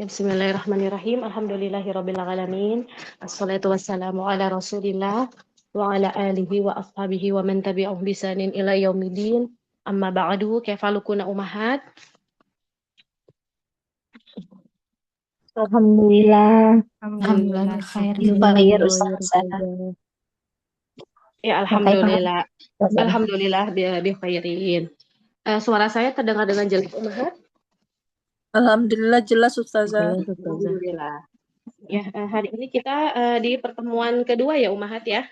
Ya, bismillahirrahmanirrahim. Alhamdulillahirrabbilalamin. Assalatu wassalamu ala rasulillah wa ala alihi wa ashabihi wa man tabi'ahum bisanin ila yaumidin. Amma ba'du, kefalukuna umahat. Alhamdulillah, Alhamdulillah Alhamdulillah bi khair. khair bismillahirrahmanirrahim. Ustazah. Ya, Ya, kayak alhamdulillah. Ustazah. Alhamdulillah bi khairin. Suara saya terdengar dengan jelas umahat? Alhamdulillah jelas Ustazah. Jelas, Ustazah. Alhamdulillah. Ya, hari ini kita di pertemuan kedua ya umahat ya.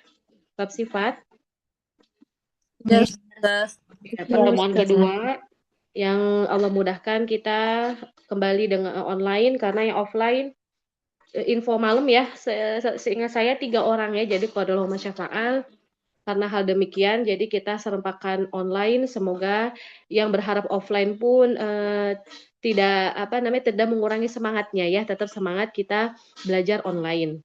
Bab sifat. Ya Yes. Ustazah. Ya, Ya, pertemuan Ustazah. kedua yang Allah mudahkan kita kembali dengan online karena yang offline info malam ya seingat saya 3 orang ya, jadi qadarullah masyafa'al. Karena hal demikian jadi kita serempakan online, semoga yang berharap offline pun tidak mengurangi semangatnya ya, tetap semangat kita belajar online.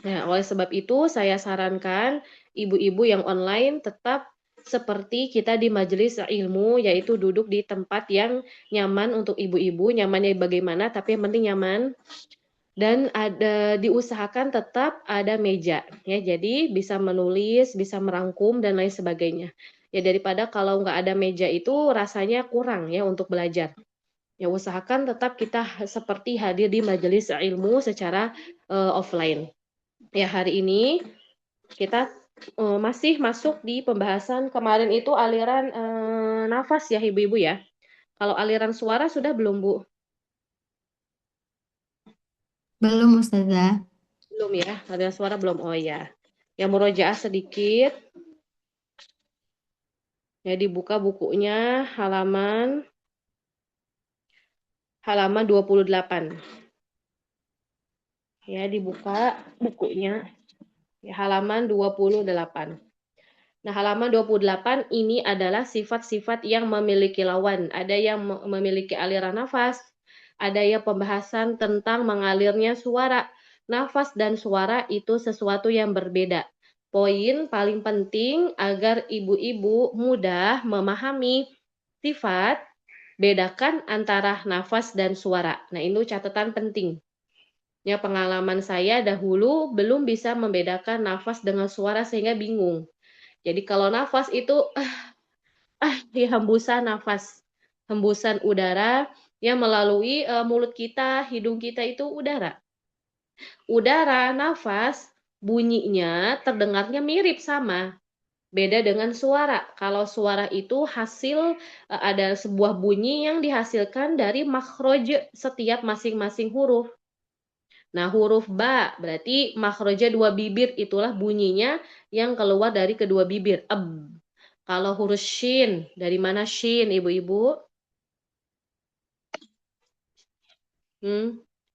Nah, oleh sebab itu saya sarankan ibu-ibu yang online tetap seperti kita di majelis ilmu, yaitu duduk di tempat yang nyaman untuk ibu-ibu. Nyamannya bagaimana, tapi yang penting nyaman. Dan diusahakan tetap ada meja, ya. Jadi bisa menulis, bisa merangkum dan lain sebagainya. Ya, daripada kalau nggak ada meja itu rasanya kurang ya untuk belajar. Ya, usahakan tetap kita seperti hadir di majelis ilmu secara offline. Ya, hari ini kita masih masuk di pembahasan kemarin itu aliran nafas ya ibu-ibu ya. Kalau aliran suara sudah belum Bu? Belum, Ustazah. Belum ya, aliran suara belum. Oh ya. Ya, murojaah sedikit. Ya, dibuka bukunya halaman 28. Ya, dibuka bukunya ya, halaman 28. Nah, halaman 28 ini adalah sifat-sifat yang memiliki lawan. Ada yang memiliki aliran nafas, ada yang pembahasan tentang mengalirnya suara. Nafas dan suara itu sesuatu yang berbeda. Poin paling penting agar ibu-ibu mudah memahami sifat, bedakan antara nafas dan suara. Nah, ini catatan penting. Ya, pengalaman saya dahulu belum bisa membedakan nafas dengan suara sehingga bingung. Jadi kalau nafas itu ya hembusan nafas, hembusan udara yang melalui mulut kita, hidung kita itu udara. Udara, nafas, bunyinya terdengarnya mirip sama. Beda dengan suara. Kalau suara itu hasil ada sebuah bunyi yang dihasilkan dari makhroj setiap masing-masing huruf. Nah, huruf ba berarti makhrajnya 2 bibir, itulah bunyinya yang keluar dari kedua bibir. Kalau huruf shin, dari mana shin, ibu-ibu?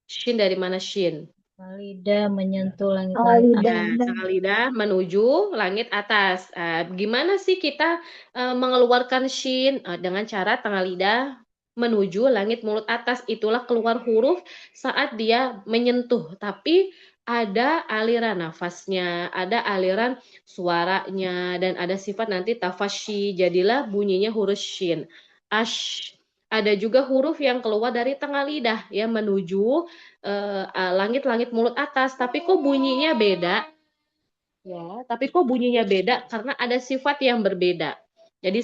Shin dari mana shin? Lidah menyentuh langit Ya, tengah lidah menuju langit atas. Gimana sih kita mengeluarkan shin? Dengan cara tengah lidah menuju langit mulut atas. Itulah keluar huruf saat dia menyentuh. Tapi ada aliran nafasnya, ada aliran suaranya, dan ada sifat nanti tafashi. Jadilah bunyinya huruf shin. Ash. Ada juga huruf yang keluar dari tengah lidah yang menuju langit-langit mulut atas, tapi kok bunyinya beda? Ya, tapi kok bunyinya beda? Karena ada sifat yang berbeda. Jadi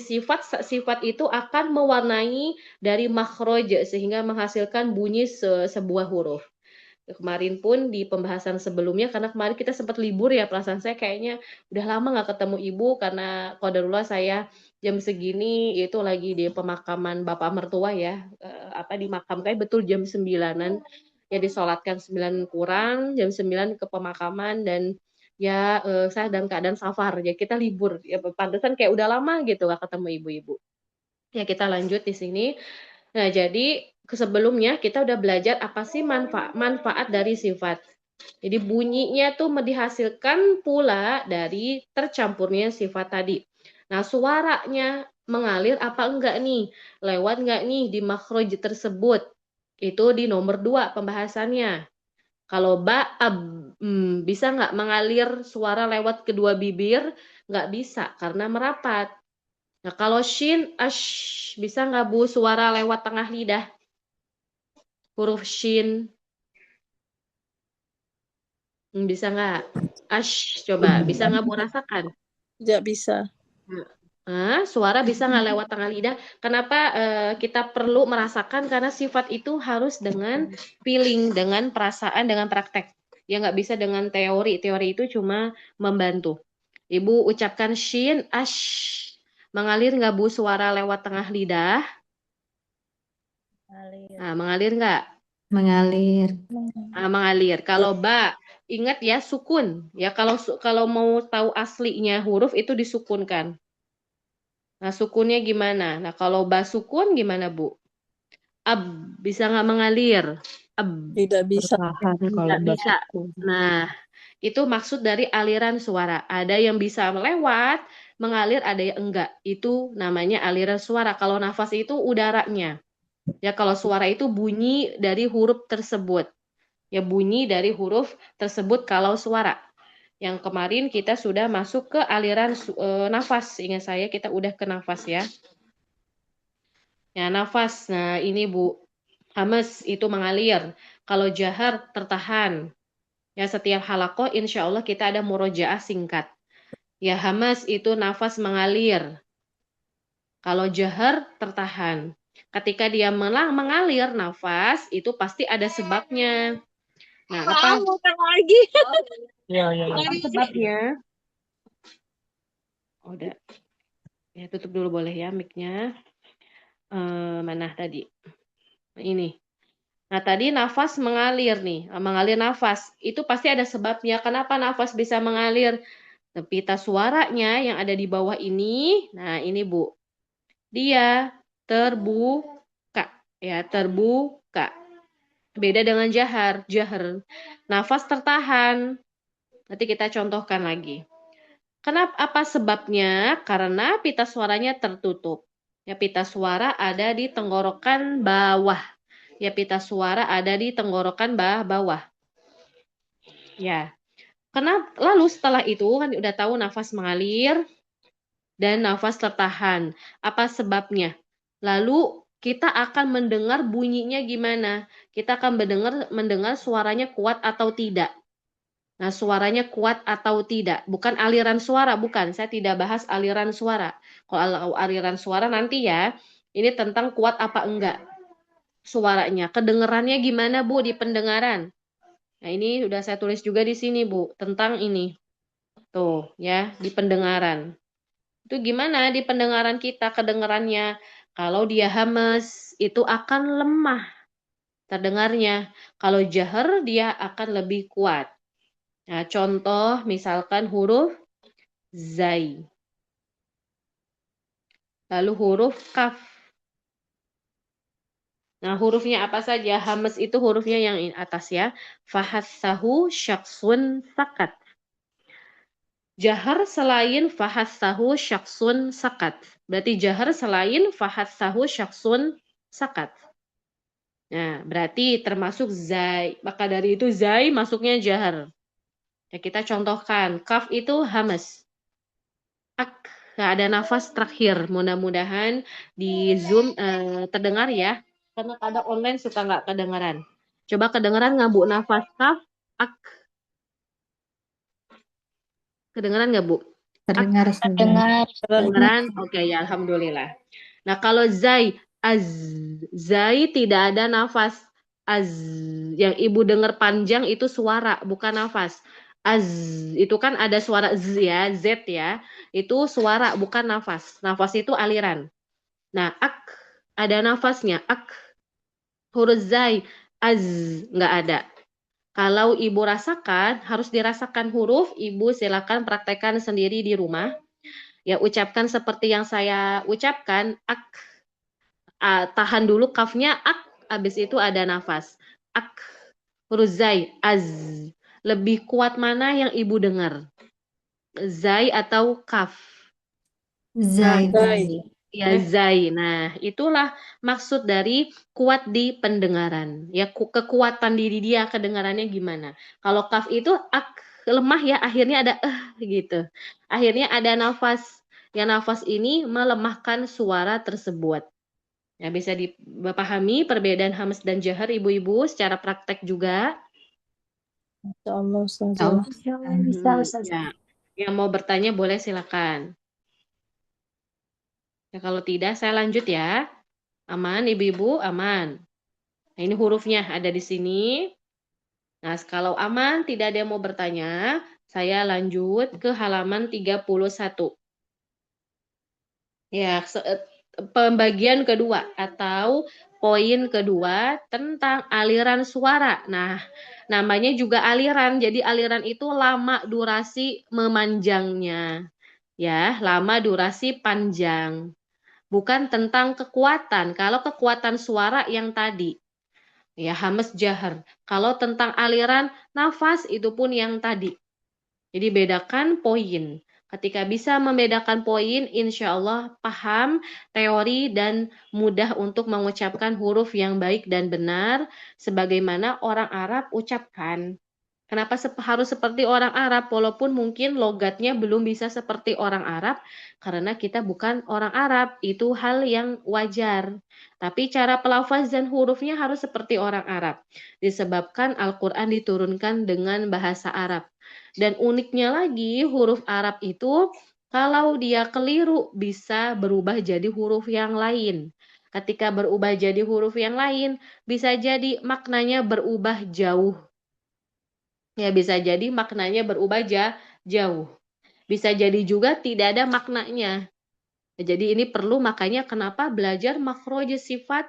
sifat itu akan mewarnai dari makhroj sehingga menghasilkan bunyi sebuah huruf. Kemarin pun di pembahasan sebelumnya, karena kemarin kita sempat libur ya, perasaan saya kayaknya udah lama nggak ketemu ibu karena qadarullah saya jam segini itu lagi di pemakaman bapak mertua ya, dimakamkan betul jam 9-an ya, disolatkan 9 kurang, jam 9 ke pemakaman dan ya saya dalam keadaan safar ya, kita libur ya, pantesan kayak udah lama gitu nggak ketemu ibu-ibu. Ya, kita lanjut di sini. Nah, jadi sebelumnya kita udah belajar apa sih manfaat dari sifat. Jadi bunyinya tuh dihasilkan pula dari tercampurnya sifat tadi. Nah, suaranya mengalir apa enggak nih? Lewat enggak nih di makhraj tersebut? Itu di nomor 2 pembahasannya. Kalau bisa nggak mengalir suara lewat kedua bibir? Nggak bisa, karena merapat. Nah, kalau shin, bisa nggak Bu suara lewat tengah lidah? huruf shin. Bisa nggak? Ash, coba. Bisa nggak Bu rasakan? Tidak bisa. Suara bisa nggak lewat tengah lidah? Kenapa kita perlu merasakan? Karena sifat itu harus dengan feeling, dengan perasaan, dengan praktek. Ya nggak bisa dengan teori. Teori itu cuma membantu. Ibu ucapkan shin, ash. Mengalir nggak Bu suara lewat tengah lidah? Mengalir nggak? Mengalir. Mengalir. Kalau ba, ingat ya sukun. Ya kalau mau tahu aslinya huruf itu disukunkan. Nah, sukunnya gimana? Nah, kalau ba sukun gimana, Bu? Ab, bisa nggak mengalir? Ab, Tidak bisa. Bertahan kalau nggak bisa. basuku. Nah, itu maksud dari aliran suara. Ada yang bisa melewat, mengalir, ada yang enggak. Itu namanya aliran suara. Kalau nafas itu udaranya. Ya, kalau suara itu bunyi dari huruf tersebut. Ya, bunyi dari huruf tersebut kalau suara. Yang kemarin kita sudah masuk ke aliran nafas. Ingat saya kita udah ke nafas ya. Ya, nafas. Nah, ini Bu. Hamas itu mengalir. Kalau jahar tertahan. Ya, setiap halakoh insya Allah kita ada murojaah singkat. Ya, hamas itu nafas mengalir. Kalau jahar tertahan. Ketika dia mengalir nafas, itu pasti ada sebabnya. Nah, apa lagi. Ya, ya, ya. sebabnya? Udah. Ya, tutup dulu boleh ya mic-nya. Mana tadi? Ini. Nah, tadi nafas mengalir nih, mengalir nafas. Itu pasti ada sebabnya. Kenapa nafas bisa mengalir? Pita suaranya yang ada di bawah ini, nah ini Bu. Dia terbuka, ya terbuka. Beda dengan jahar. Jahar, nafas tertahan. Nanti kita contohkan lagi. Kenapa? Apa sebabnya? Karena pita suaranya tertutup. Ya, pita suara ada di tenggorokan bawah. Ya, pita suara ada di tenggorokan bawah. Ya. Lalu setelah itu kan udah tahu nafas mengalir dan nafas tertahan. Apa sebabnya? Lalu kita akan mendengar bunyinya gimana? Kita akan mendengar suaranya kuat atau tidak. Nah, suaranya kuat atau tidak, bukan aliran suara, bukan. Saya tidak bahas aliran suara. Kalau aliran suara nanti ya, ini tentang kuat apa enggak suaranya. Kedengarannya gimana, Bu, di pendengaran? Nah, ini sudah saya tulis juga di sini, Bu, tentang ini. Tuh, ya, di pendengaran. Itu gimana di pendengaran kita kedengarannya? Kalau dia hamas, itu akan lemah terdengarnya. Kalau jahar, dia akan lebih kuat. Nah, contoh misalkan huruf zai. Lalu huruf kaf. Nah, hurufnya apa saja? Hamas itu hurufnya yang atas ya. Fahassahu syaksun sakat. Jahar selain fahassahu syaksun sakat. Berarti jahar selain fahassahu syaksun sakat. Nah, berarti termasuk zai. Maka dari itu zai masuknya jahar. Ya, kita contohkan. Kaf itu hamas. Ak. Nggak ada nafas terakhir. Mudah-mudahan di Zoom terdengar ya. Karena kadang online suka nggak kedengaran. Coba kedengaran nggak Bu nafas kaf? Ak. Kedengaran nggak Bu? Terdengar, Ustazah. Dengar. Kedengaran? Oke ya, alhamdulillah. Nah, kalau zai, zai tidak ada nafas. Yang ibu dengar panjang itu suara, bukan nafas. Itu kan ada suara z ya, z ya. Itu suara, bukan nafas. Nafas itu aliran. Nah, ak ada nafasnya, ak. Huruf zai, nggak ada. Kalau ibu rasakan, harus dirasakan huruf, ibu silakan praktekkan sendiri di rumah. Ya, ucapkan seperti yang saya ucapkan, ak. Tahan dulu kafnya, ak. Habis itu ada nafas. Ak. Huruf zai, Lebih kuat mana yang ibu dengar? Zai atau kaf? Zai. Ya, zai. Nah, itulah maksud dari kuat di pendengaran. Ya, kekuatan diri dia kedengarannya gimana. Kalau kaf itu lemah ya, akhirnya ada gitu. Akhirnya ada nafas. Ya, nafas ini melemahkan suara tersebut. Ya, bisa dipahami perbedaan hamz dan jahar ibu-ibu secara praktek juga. Insya Allah, Insya Ustazah. Allah. Insya Allah bisa Ustazah. Ya. Yang mau bertanya boleh silakan. Ya, kalau tidak saya lanjut ya. Aman ibu-ibu, aman. Nah, ini hurufnya ada di sini. Nah, kalau aman tidak ada yang mau bertanya, saya lanjut ke halaman 31. Ya, pembagian kedua atau poin kedua tentang aliran suara. Nah, namanya juga aliran. Jadi aliran itu lama durasi memanjangnya. Ya, lama durasi panjang. Bukan tentang kekuatan. Kalau kekuatan suara yang tadi, ya hamas jahar. Kalau tentang aliran nafas itu pun yang tadi. Jadi bedakan poin. Ketika bisa membedakan poin, insya Allah paham teori dan mudah untuk mengucapkan huruf yang baik dan benar, sebagaimana orang Arab ucapkan. Kenapa harus seperti orang Arab, walaupun mungkin logatnya belum bisa seperti orang Arab, karena kita bukan orang Arab, itu hal yang wajar. Tapi cara pelafazan hurufnya harus seperti orang Arab, disebabkan Al-Quran diturunkan dengan bahasa Arab. Dan uniknya lagi, huruf Arab itu kalau dia keliru bisa berubah jadi huruf yang lain. Ketika berubah jadi huruf yang lain, bisa jadi maknanya berubah jauh. Ya, bisa jadi maknanya berubah jauh. Bisa jadi juga tidak ada maknanya. Jadi ini perlu, makanya kenapa belajar makhraj sifat,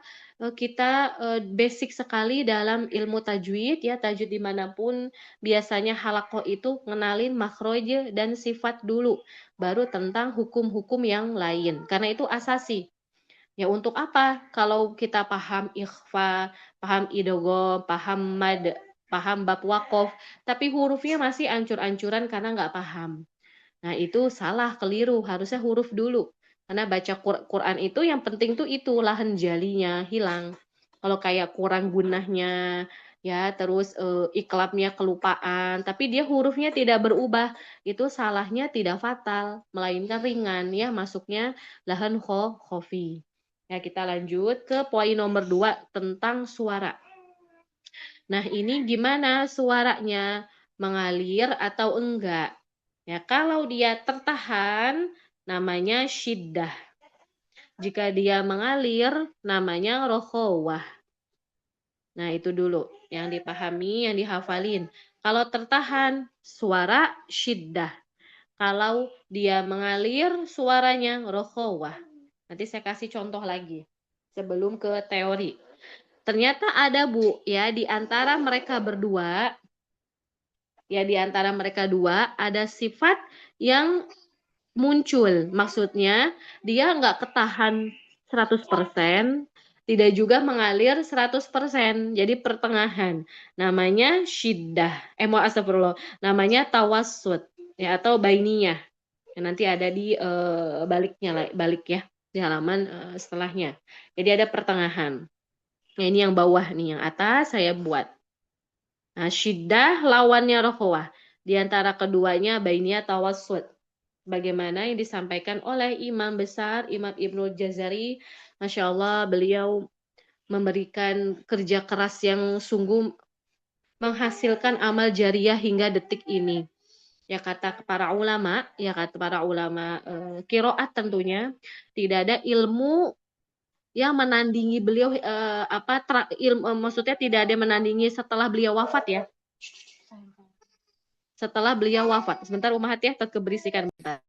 kita basic sekali dalam ilmu tajwid ya, tajwid dimanapun biasanya halaqah itu ngenalin makhraj dan sifat dulu, baru tentang hukum-hukum yang lain. Karena itu asasi. Ya untuk apa? Kalau kita paham ikhfa, paham idgham, paham mad, paham bab waqaf, tapi hurufnya masih ancur-ancuran karena nggak paham. Nah itu salah, keliru. Harusnya huruf dulu. Karena baca Quran itu yang penting tuh itu lahan jalinya hilang. Kalau kayak kurang gunahnya, ya terus iklabnya kelupaan, tapi dia hurufnya tidak berubah, itu salahnya tidak fatal, melainkan ringan ya, masuknya lahan khofi. Ya, kita lanjut ke poin nomor 2 tentang suara. Nah, ini gimana suaranya? Mengalir atau enggak? Ya, kalau dia tertahan, namanya syiddah. Jika dia mengalir, namanya rokhawah. Nah, itu dulu yang dipahami, yang dihafalin. Kalau tertahan, suara syiddah. Kalau dia mengalir, suaranya rokhawah. Nanti saya kasih contoh lagi sebelum ke teori. Ternyata ada Bu, ya di antara mereka berdua, ya di antara mereka dua ada sifat yang muncul. Maksudnya dia nggak ketahan 100%, tidak juga mengalir 100%. Jadi pertengahan. Namanya syiddah. Astagfirullah. Namanya tawassut ya, atau bainiyah. Ya, nanti ada di balik ya di halaman setelahnya. Jadi ada pertengahan. Nah, ini yang bawah nih, yang atas saya buat. Nah, syiddah lawannya rokhawah. Di antara keduanya bainiyah tawassut. Bagaimana yang disampaikan oleh Imam besar Imam Ibnu Jazari, Masya Allah beliau memberikan kerja keras yang sungguh menghasilkan amal jariah hingga detik ini. Ya kata para ulama, qiraat tentunya tidak ada ilmu yang menandingi beliau, maksudnya tidak ada menandingi setelah beliau wafat ya. Setelah beliau wafat. Sebentar Umahat ya, keberisikan bentar.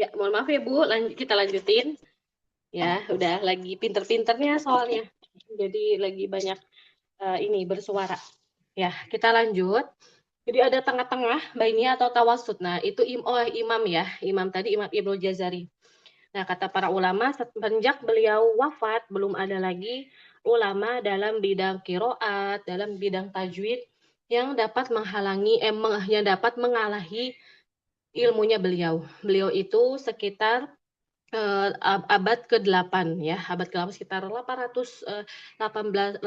Ya, mohon maaf ya Bu, kita lanjutin. Ya, udah lagi pinter-pinternya soalnya. Jadi lagi banyak ini bersuara. Ya, kita lanjut. Jadi ada tengah-tengah, bainiyah atau tawasud. Nah, itu imam ya. Imam tadi Imam Ibnu Jazari. Nah, kata para ulama, semenjak beliau wafat, belum ada lagi ulama dalam bidang kiroat, dalam bidang tajwid yang dapat yang dapat mengalahi ilmunya beliau. Beliau itu sekitar abad ke-8 ya, abad ke-8 sekitar 800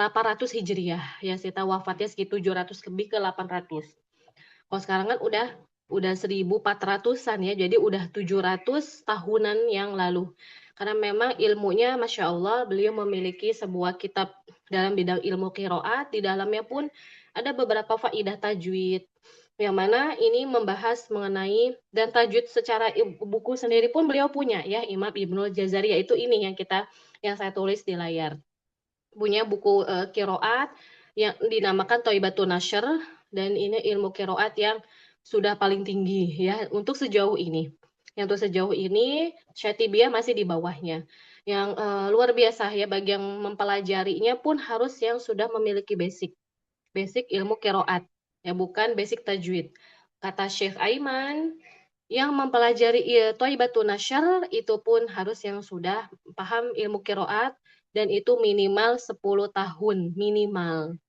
Hijriah ya, sekitar wafatnya sekitar 700 lebih ke 800. Kalau sekarang kan udah 1400-an ya, jadi udah 700 tahunan yang lalu. Karena memang ilmunya Masya Allah, beliau memiliki sebuah kitab dalam bidang ilmu qiraat, di dalamnya pun ada beberapa faidah tajwid, yang mana ini membahas mengenai dan tajwid secara buku sendiri pun beliau punya ya, Imam Ibnul Jazari, yaitu ini yang saya tulis di layar. Punya buku qiraat yang dinamakan Thaibatun Nashr, dan ini ilmu qiraat yang sudah paling tinggi ya untuk sejauh ini. Yang untuk sejauh ini Syatibiyah masih di bawahnya. Yang luar biasa ya, bagi yang mempelajarinya pun harus yang sudah memiliki basic ilmu qiraat ya, bukan basic tajwid. Kata Syekh Aiman, yang mempelajari Thaibatun Nashr itu pun harus yang sudah paham ilmu qiraat, dan itu minimal 10 tahun minimal.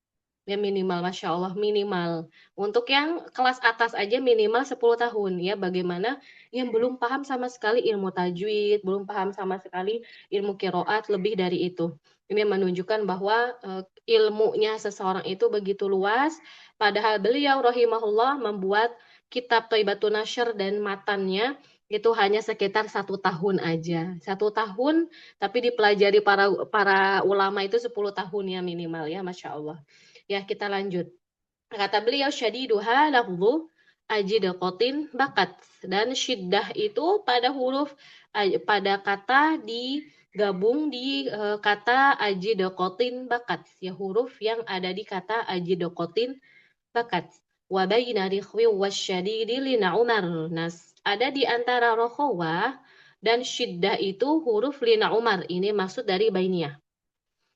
Ya minimal, Masya Allah, minimal. Untuk yang kelas atas aja minimal 10 tahun ya. Bagaimana yang belum paham sama sekali ilmu tajwid, belum paham sama sekali ilmu qiraat, lebih dari itu. Ini menunjukkan bahwa ilmunya seseorang itu begitu luas, padahal beliau rahimahullah membuat kitab Thaibatun Nashr dan matannya itu hanya sekitar 1 tahun aja. 1 tahun, tapi dipelajari para ulama itu 10 tahun ya minimal ya, Masya Allah. Ya, kita lanjut. Kata beliau, syadiduha lafzu ajidqatin bakat. Dan syiddah itu pada kata digabung di kata ajidqatin bakat. Ya, huruf yang ada di kata ajidqatin bakat. Wa baina rikhwi wasyadidi lina Umar. Nah, ada di antara rokhawah dan syiddah itu huruf lina Umar. Ini maksud dari bainiyah.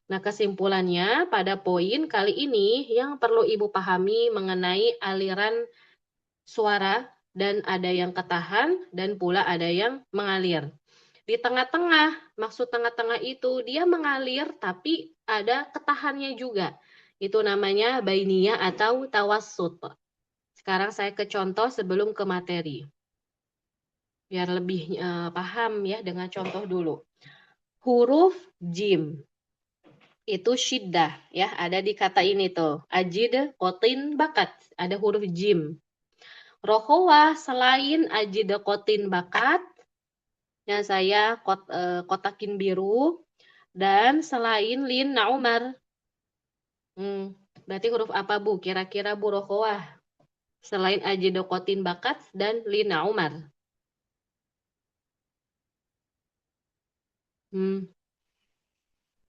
Nah, kesimpulannya pada poin kali ini yang perlu Ibu pahami mengenai aliran suara, dan ada yang ketahan dan pula ada yang mengalir. Di tengah-tengah, maksud tengah-tengah itu dia mengalir tapi ada ketahannya juga. Itu namanya bainiyah atau tawassut. Sekarang saya ke contoh sebelum ke materi. Biar lebih paham ya dengan contoh dulu. Huruf jim itu syiddah ya, ada di kata ini tuh, ajid kotin bakat, ada huruf jim. Rokhawah selain ajid kotin bakat yang saya kotakin biru, dan selain lin na Umar. Berarti huruf apa Bu kira-kira Bu rokhawah selain ajid kotin bakat dan lin na Umar?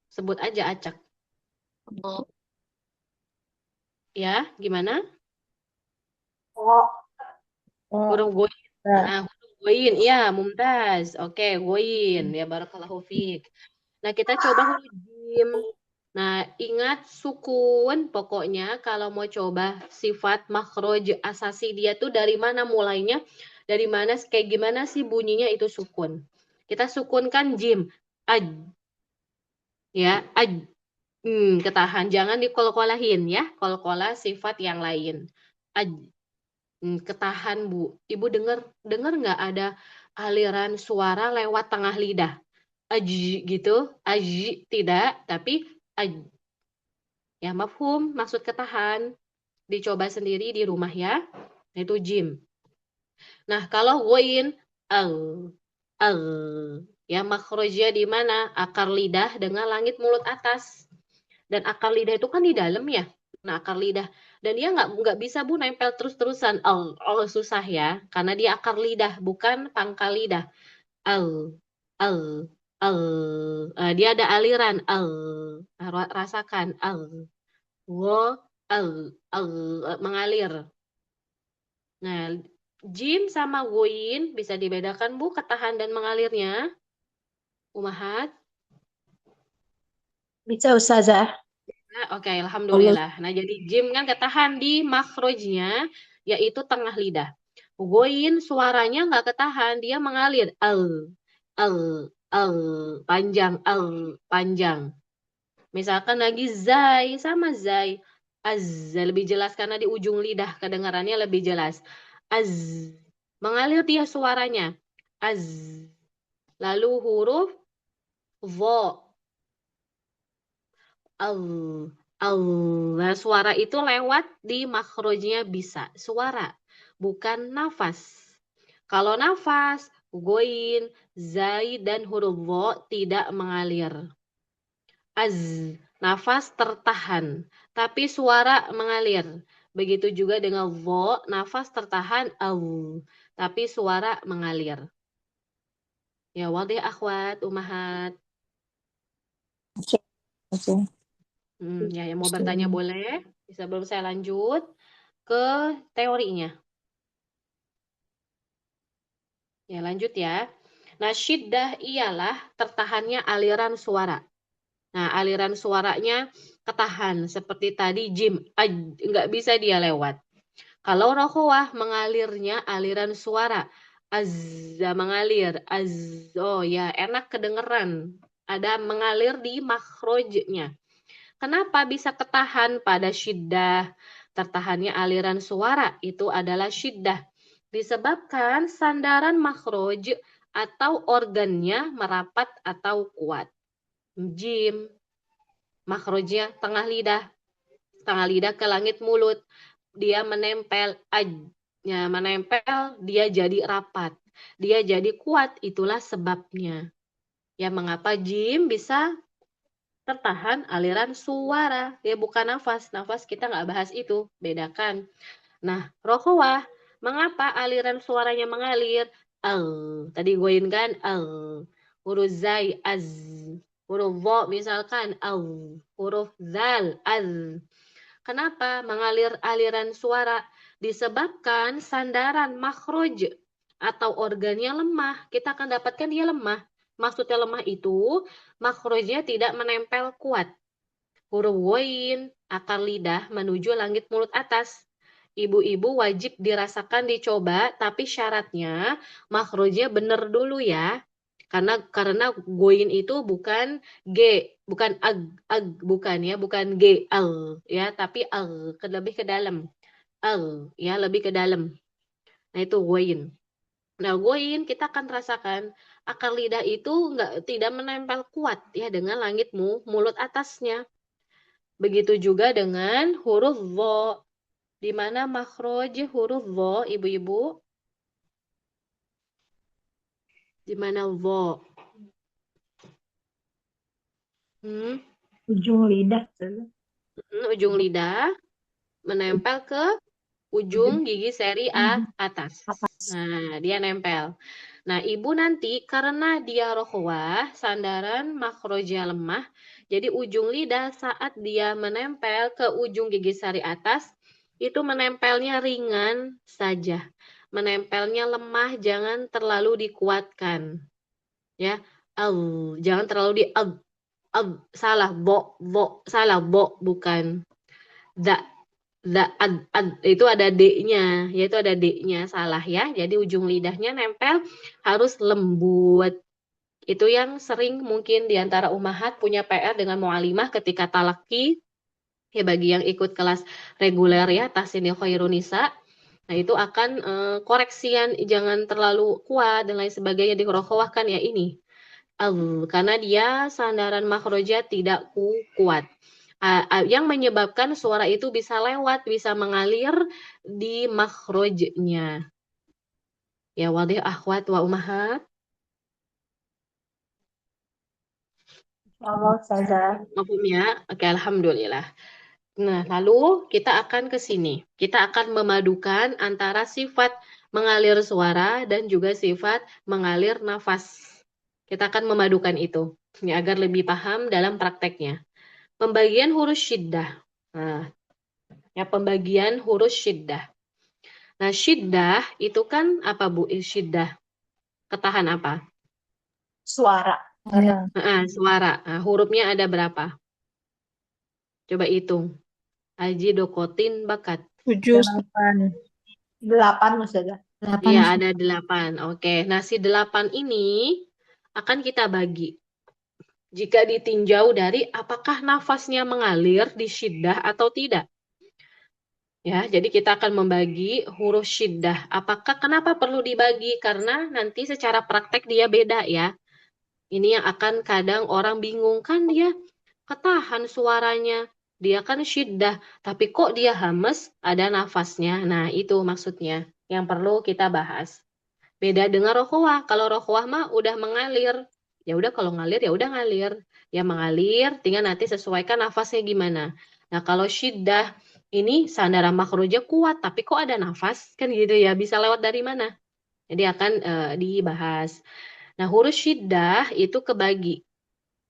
Sebut aja acak ya, gimana? Huruf goin. Huruf goin, ya, mumtaz. Oke, goin. Ya, barakallahu fiik. Nah, kita coba huruf jim. Nah, ingat sukun. Pokoknya kalau mau coba sifat makhraj asasi dia tuh dari mana mulainya, dari mana, kayak gimana sih bunyinya itu sukun. Kita sukunkan jim. Aj. Ya, aj. Ketahan. Jangan dikol-kolahin ya. Kol-kola sifat yang lain. Aj. Ketahan Bu. Ibu dengar nggak ada aliran suara lewat tengah lidah? Aji gitu, aji tidak, tapi ya mafhum, maksud ketahan. Dicoba sendiri di rumah ya. Itu jim. Nah, kalau goin al al ya, makhrajnya di mana? Akar lidah dengan langit mulut atas. Dan akar lidah itu kan di dalam ya. Nah, akar lidah. Dan dia nggak bisa Bu nempel terus-terusan. Susah ya. Karena dia akar lidah, bukan pangkal lidah. Al, al, al. Dia ada aliran. Rasakan. Wo, al, mengalir. Nah, Jim sama goin bisa dibedakan Bu ketahan dan mengalirnya? Umahat? Bisa Ustazah. Oke, Allah. alhamdulillah. Nah, jadi jim kan ketahan di makhrajnya, yaitu tengah lidah. Goin suaranya nggak ketahan, dia mengalir. Al, al, panjang. Misalkan lagi zai sama zai. Az, lebih jelas karena di ujung lidah kedengarannya lebih jelas. Az, mengalir dia suaranya. Az, lalu huruf vo. Al, al. Nah, suara itu lewat di makhrajnya bisa. Suara, bukan nafas. Kalau nafas, goin, zai, dan huruf vo tidak mengalir. Az, nafas tertahan, tapi suara mengalir. Begitu juga dengan vo, nafas tertahan, tapi suara mengalir. Ya, wadih akhwat, umahat. Oke. Ya, yang mau bertanya boleh. Bisa belum saya lanjut ke teorinya. Ya, lanjut ya. Nah, syiddah ialah tertahannya aliran suara. Nah, aliran suaranya ketahan. Seperti tadi jim, nggak bisa dia lewat. Kalau rokhwah mengalirnya aliran suara. Azza mengalir. Oh ya, enak kedengeran. Ada mengalir di makhrajnya. Kenapa bisa ketahan pada syiddah? Tertahannya aliran suara itu adalah syiddah. Disebabkan sandaran makhraj atau organnya merapat atau kuat. Jim, makhrajnya tengah lidah ke langit mulut. Dia menempel, menempel, dia jadi rapat. Dia jadi kuat, itulah sebabnya. Ya, mengapa jim bisa tertahan aliran suara. Ya, bukan nafas. Nafas kita nggak bahas itu. Bedakan. Nah, rokhwah, mengapa aliran suaranya mengalir? Tadi goin kan? Huruf zai, az. Huruf vo misalkan, huruf zal, az. Kenapa mengalir aliran suara? Disebabkan sandaran makhraj atau organnya lemah. Kita akan dapatkan dia lemah. Maksudnya lemah itu makhrajnya tidak menempel kuat. Huruf wain, akar lidah menuju langit mulut atas. Ibu-ibu wajib dirasakan dicoba, tapi syaratnya makhrajnya benar dulu ya. Karena goin itu bukan g, bukan bukan ya, bukan g ya, tapi lebih ke dalam. Ya, lebih ke dalam. Nah, itu goin. Nah, goin kita akan rasakan akar lidah itu tidak menempel kuat ya dengan langit mulut atasnya. Begitu juga dengan huruf vo. Di mana makhraj huruf vo, ibu-ibu? Di mana vo? Ujung lidah. Ujung lidah menempel ke ujung gigi seri atas. Nah, dia nempel. Nah, ibu nanti karena dia rokhwah, sandaran makhrajnya lemah, jadi ujung lidah saat dia menempel ke ujung gigi sari atas, itu menempelnya ringan saja. Menempelnya lemah, jangan terlalu dikuatkan. Ya, jangan terlalu salah, salah, bukan. Itu ada D-nya, yaitu ada D-nya, salah ya. Jadi ujung lidahnya nempel harus lembut. Itu yang sering mungkin di antara ummahat punya PR dengan mu'alimah ketika talaki. Ya, bagi yang ikut kelas reguler ya, tahsinil khairunisa. Nah, itu akan koreksian jangan terlalu kuat dan lain sebagainya dikrokhwahkan ya ini. Karena dia sandaran makhrajnya tidak kuat. Yang menyebabkan suara itu bisa lewat, bisa mengalir di makhrajnya. Ya, wadih akhwat wa umahat. Allah Ustazah. Mafhum ya? Oke, alhamdulillah. Nah, lalu kita akan ke sini. Kita akan memadukan antara sifat mengalir suara dan juga sifat mengalir nafas. Kita akan memadukan itu ya, agar lebih paham dalam prakteknya. Pembagian huruf syiddah. Nah, ya, pembagian huruf syiddah. Nah, syiddah itu kan apa Bu? Syiddah, ketahan apa? Suara. Suara. Suara. Nah, hurufnya ada berapa? Coba hitung. Aji dokotin bakat. 7, 8. 8 Ustazah. 8 Iya, Ustaz. ada 8. Oke, nah si 8 ini akan kita bagi. Jika ditinjau dari apakah nafasnya mengalir di syiddah atau tidak. Ya, jadi kita akan membagi huruf syiddah. Kenapa perlu dibagi? Karena nanti secara praktek dia beda ya. Ini yang akan kadang orang bingung kan dia ketahan suaranya. Dia kan syiddah, tapi kok dia hames ada nafasnya. Nah, itu maksudnya yang perlu kita bahas. Beda dengan rohwah. Kalau rohwah mah udah mengalir. Ya udah kalau ngalir ya udah ngalir. Ya mengalir, tinggal nanti sesuaikan nafasnya gimana. Nah, kalau syiddah ini sandaran makhroja kuat, tapi kok ada nafas? Kan gitu ya, bisa lewat dari mana? Jadi akan dibahas. Nah, huruf syiddah itu kebagi.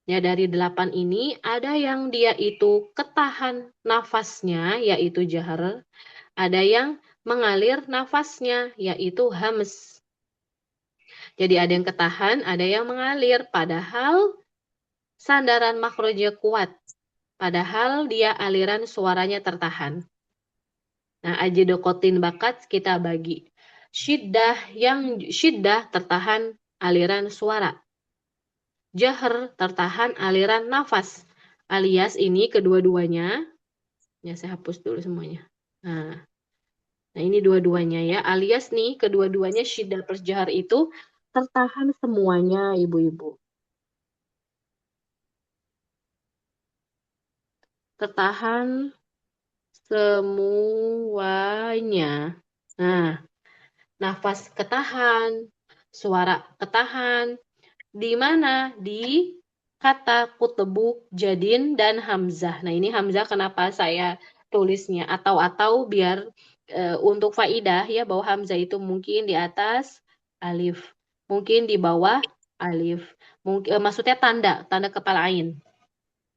Ya, dari 8 ini ada yang dia itu ketahan nafasnya, yaitu jahar. Ada yang mengalir nafasnya, yaitu hams. Jadi ada yang ketahan, ada yang mengalir. Padahal sandaran makhroja kuat. Padahal dia aliran suaranya tertahan. Nah, ajidokotin bakat kita bagi. Syiddah tertahan aliran suara. Jahar tertahan aliran nafas. Alias ini kedua-duanya. Ya, saya hapus dulu semuanya. Nah, ini dua-duanya ya. Alias nih, kedua-duanya syiddah plus jahar itu tertahan semuanya, ibu-ibu. Tertahan semuanya. Nah, nafas ketahan, suara ketahan. Di mana? Di kata kutebu, jadin, dan hamzah. Nah, ini hamzah kenapa saya tulisnya atau biar untuk faidah ya bahwa hamzah itu mungkin di atas alif, mungkin di bawah alif. Maksudnya tanda kepala ain.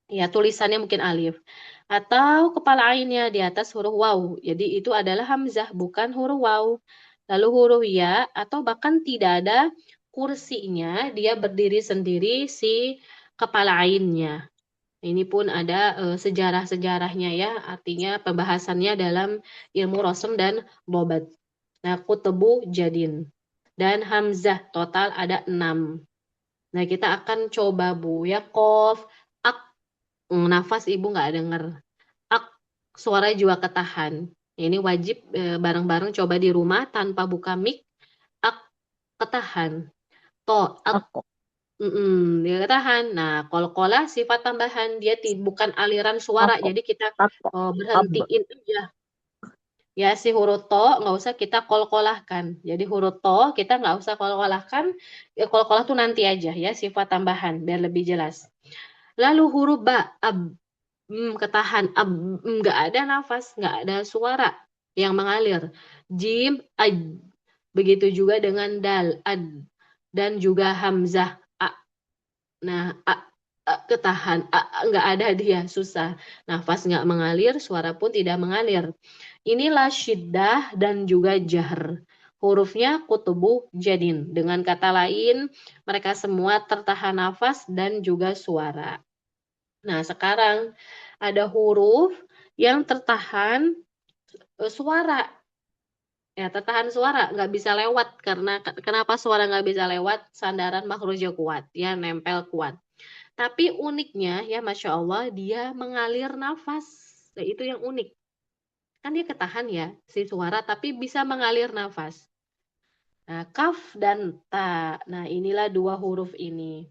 Ya, tulisannya mungkin alif. Atau kepala ainnya di atas huruf waw. Jadi itu adalah hamzah, bukan huruf waw. Lalu huruf ya, atau bahkan tidak ada kursinya, dia berdiri sendiri si kepala ainnya. Ini pun ada sejarah-sejarahnya ya, artinya pembahasannya dalam ilmu rosem dan bobat. Nah, kutebu jadin. Dan hamzah total ada 6. Nah, kita akan coba Bu ya, kof, ak, nafas ibu nggak denger. Ak, suara juga ketahan. Ini wajib bareng-bareng coba di rumah tanpa buka mic. Ak, ketahan. To, ak, Aku. dia ketahan. Nah, kol-kola sifat tambahan. Dia bukan aliran suara. Aku. Jadi kita Aku. Ab. berhentiin aja. Ya, si huruf to nggak usah kita kol-kolahkan. Jadi huruf to kita nggak usah kol-kolahkan. Ya, kol-kolah tuh nanti aja ya, sifat tambahan biar lebih jelas. Lalu huruf ba, ab, ketahan, ab, nggak ada nafas, nggak ada suara yang mengalir. Jim, ad. Begitu juga dengan dal, ad. Dan juga hamzah, a. Nah, ketahan, nggak ada dia, susah. Nafas nggak mengalir, suara pun tidak mengalir. Inilah syiddah dan juga jahr. Hurufnya kutubu jadin. Dengan kata lain, mereka semua tertahan nafas dan juga suara. Nah, sekarang ada huruf yang tertahan suara. Ya, tertahan suara, nggak bisa lewat. Karena kenapa suara nggak bisa lewat? Sandaran makhroja kuat, ya nempel kuat. Tapi uniknya, ya Masya Allah, dia mengalir nafas. Nah, itu yang unik. Kan dia ketahan ya, si suara, tapi bisa mengalir nafas. Nah, kaf dan ta. Nah, inilah dua huruf ini.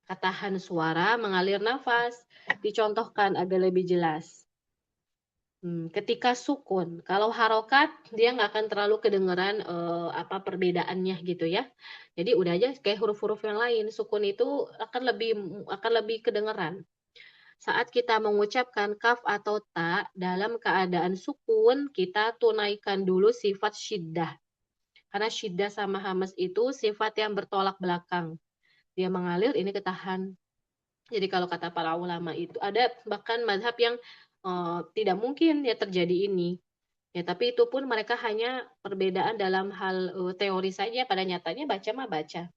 Ketahan suara, mengalir nafas. Dicontohkan agar lebih jelas. Ketika sukun, kalau harokat dia nggak akan terlalu kedengeran apa perbedaannya gitu ya. Jadi udah aja kayak huruf-huruf yang lain. Sukun itu akan lebih kedengeran. Saat kita mengucapkan kaf atau ta dalam keadaan sukun, kita tunaikan dulu sifat syiddah. Karena syiddah sama hamas itu sifat yang bertolak belakang. Dia mengalir, ini ketahan. Jadi kalau kata para ulama itu ada bahkan mazhab yang tidak mungkin ya terjadi ini. Ya, tapi itu pun mereka hanya perbedaan dalam hal teori saja, pada nyatanya baca mah baca.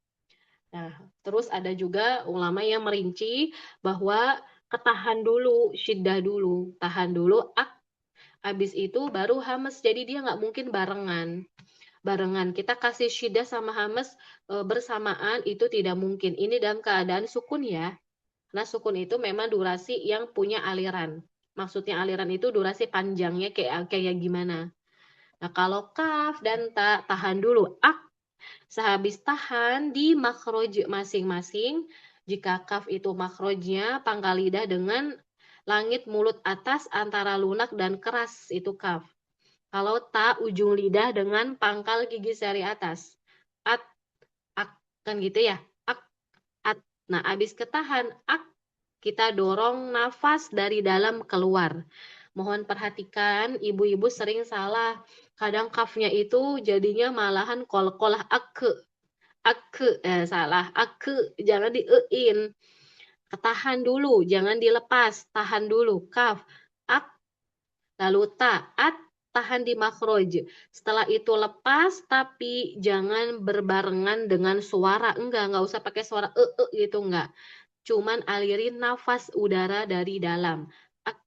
Nah, terus ada juga ulama yang merinci bahwa ketahan dulu, syiddah dulu, tahan dulu, habis itu baru hamas. Jadi dia nggak mungkin barengan. Barengan kita kasih syiddah sama hamas bersamaan itu tidak mungkin. Ini dalam keadaan sukun ya. Karena sukun itu memang durasi yang punya aliran. Maksudnya aliran itu durasi panjangnya kayak gimana. Nah, kalau kaf dan ta tahan dulu. Sehabis tahan di makhroj masing-masing. Jika kaf itu makhrojnya pangkal lidah dengan langit mulut atas antara lunak dan keras itu kaf. Kalau ta ujung lidah dengan pangkal gigi seri atas. At, ak, kan gitu ya. Ak, at. Nah, habis ketahan kita dorong nafas dari dalam keluar. Mohon perhatikan, ibu-ibu sering salah. Kadang kafnya itu jadinya malahan kol-kolah salah. Jangan diein. Tahan dulu, jangan dilepas. Tahan dulu, kaf. Lalu taat, tahan di makhroj. Setelah itu lepas, tapi jangan berbarengan dengan suara. Enggak usah pakai suara gitu, enggak. Cuman alirin nafas udara dari dalam. Ak,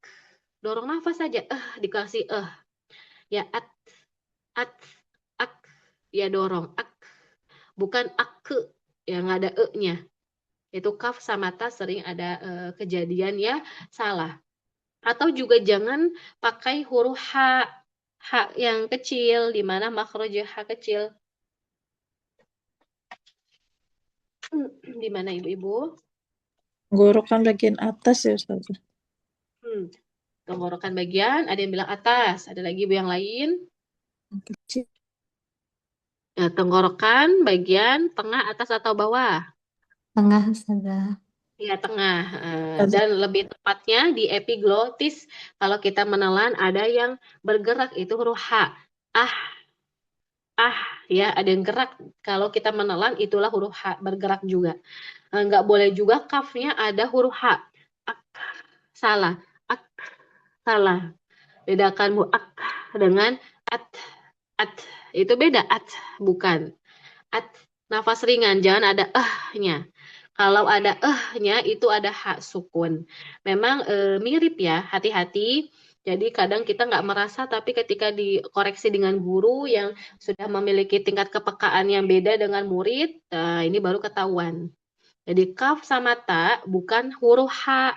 dorong nafas saja. Dikasih ya at, ak, ya dorong. Bukan yang ada nya. Itu kaf sama ta sering ada kejadian ya salah. Atau juga jangan pakai huruf H yang kecil, di mana makhraj H kecil. Di mana ibu-ibu? Tenggorokan bagian atas ya Ustazah. Tenggorokan bagian, ada yang bilang atas, ada lagi ibu yang lain. Kecil. Tenggorokan bagian tengah, atas atau bawah? Tengah, Ustazah. Ya, tengah. Dan lebih tepatnya di epiglotis, kalau kita menelan ada yang bergerak, itu huruf H. Ya, ada yang gerak. Kalau kita menelan, itulah huruf H, bergerak juga. Nggak boleh juga kafnya ada huruf H. Salah. Salah. Bedakan dengan at. Itu beda. Bukan. Nafas ringan, jangan ada nya. Kalau ada nya itu ada hak sukun. Memang mirip ya, hati-hati. Jadi kadang kita nggak merasa, tapi ketika dikoreksi dengan guru yang sudah memiliki tingkat kepekaan yang beda dengan murid, ini baru ketahuan. Jadi kaf sama ta bukan huruf H,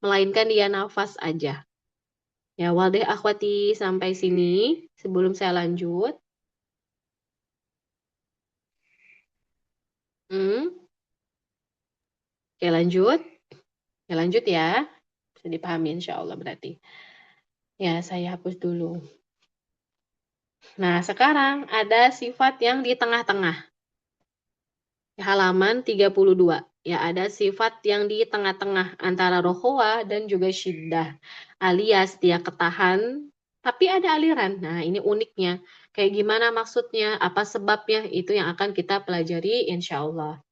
melainkan dia nafas aja. Ya, wadih akhwati sampai sini sebelum saya lanjut. Oke, lanjut. Ya, lanjut ya. Bisa dipahami insya Allah berarti. Ya, saya hapus dulu. Nah, sekarang ada sifat yang di tengah-tengah. Halaman 32. Ya, ada sifat yang di tengah-tengah antara rohwa dan juga syiddah. Alias dia ketahan, tapi ada aliran. Nah, ini uniknya. Kayak gimana maksudnya? Apa sebabnya? Itu yang akan kita pelajari insya Allah.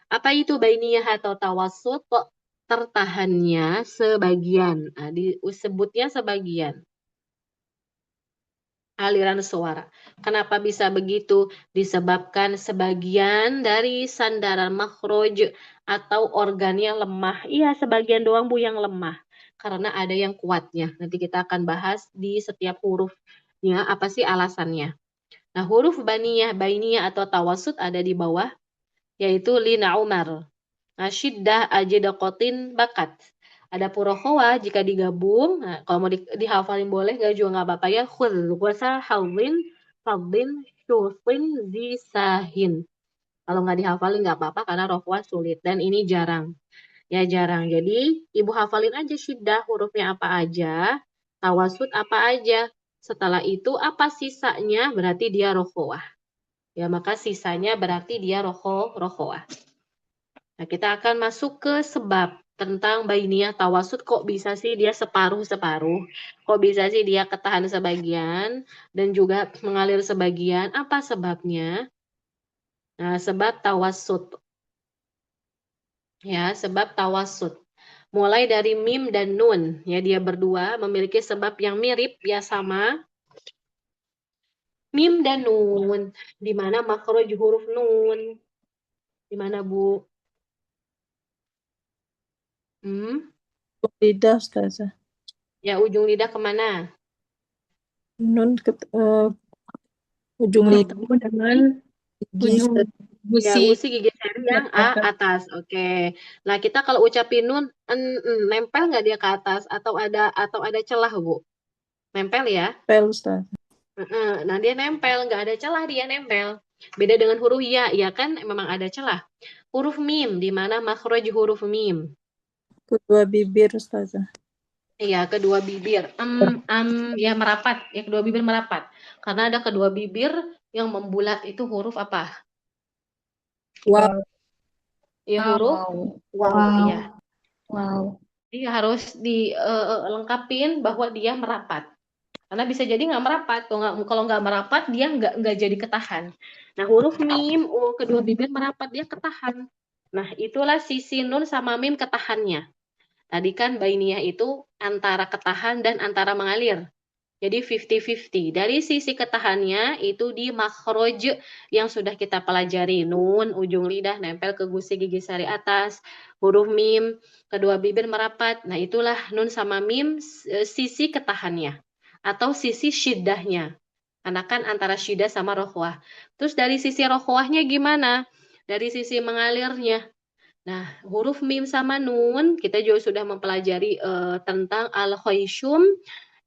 Apa itu bainiyah atau tawassut? Tertahannya sebagian. Nah, disebutnya sebagian. Aliran suara. Kenapa bisa begitu? Disebabkan sebagian dari sandaran makhroj atau organnya lemah. Iya, sebagian doang Bu yang lemah. Karena ada yang kuatnya. Nanti kita akan bahas di setiap hurufnya apa sih alasannya. Nah, huruf bainiyah atau tawassut ada di bawah, yaitu lina umar. Nah, syiddah ajidaqotin bakat. Ada purokowa jika digabung. Nah, kalau mau dihafalin boleh, nggak juga nggak apa-apa ya. Khul wasa hawin fadlin syufin zisahin. Kalau nggak dihafalin nggak apa-apa karena rohwa sulit dan ini jarang. Ya jarang. Jadi ibu hafalin aja syiddah hurufnya apa aja, tawasud apa aja. Setelah itu apa sisanya berarti dia rohwa. Ya maka sisanya berarti dia rohwa. Nah, kita akan masuk ke sebab tentang bainiyah tawasud. Kok bisa sih dia separuh-separuh? Kok bisa sih dia ketahan sebagian dan juga mengalir sebagian? Apa sebabnya? Nah, sebab tawasud. Ya, sebab tawasud. Mulai dari mim dan nun, ya dia berdua memiliki sebab yang mirip, ya sama. Mim dan nun. Di mana makhraj huruf nun? Di mana, Bu? Lidah Ustazah. Ya, ujung lidah kemana? Nun ujung lidah. Bertemu dengan Gigi ujung Ya, gusi gusi gigi seri yang atas. Oke. Nah, kita kalau ucapin nun, nempel nggak dia ke atas atau ada celah, Bu? Nempel ya? pel Ustazah. Nah, dia nempel, nggak ada celah dia nempel. Beda dengan huruf ya, ya kan memang ada celah. Huruf mim, di mana makhraj huruf mim? Kedua bibir Ustazah. Iya, kedua bibir. Ya merapat, ya kedua bibir merapat. Karena ada kedua bibir yang membulat itu huruf apa? Wow. Ya huruf Wow. iya. wow Jadi harus dilengkapin bahwa dia merapat. Karena bisa jadi nggak merapat. Kalau nggak merapat dia nggak jadi ketahan. Nah, huruf mim, kedua bibir merapat dia ketahan. Nah, itulah sisi nun sama mim ketahannya. Tadi kan bainiyah itu antara ketahan dan antara mengalir. Jadi 50-50. Dari sisi ketahannya itu di makhraj yang sudah kita pelajari. Nun, ujung lidah nempel ke gusi gigi sari atas. Huruf mim, kedua bibir merapat. Nah, itulah nun sama mim sisi ketahannya. Atau sisi syiddahnya. Karena kan antara syiddah sama rohwah. Terus dari sisi rohwahnya gimana? Dari sisi mengalirnya. Nah, huruf mim sama nun, kita juga sudah mempelajari tentang al-khayshum,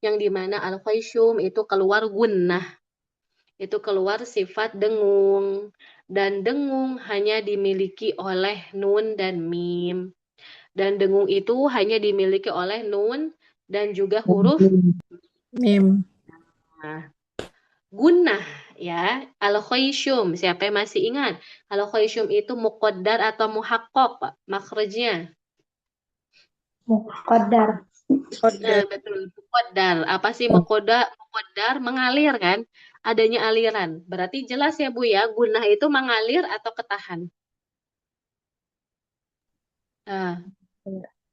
yang dimana al-khayshum itu keluar gunnah. Itu keluar sifat dengung. Dan dengung hanya dimiliki oleh nun dan mim. Dan dengung itu hanya dimiliki oleh nun dan juga huruf Mim. nah, gunnah ya. Al-khayshum, siapa yang masih ingat? Al-khayshum itu muqaddar atau muhaqqaq, Pak, makhrajnya. Muqaddar. Betul, muqaddar. Apa sih muqaddar? Muqaddar mengalir kan? Adanya aliran. Berarti jelas ya Bu ya, gunnah itu mengalir atau ketahan? Ah,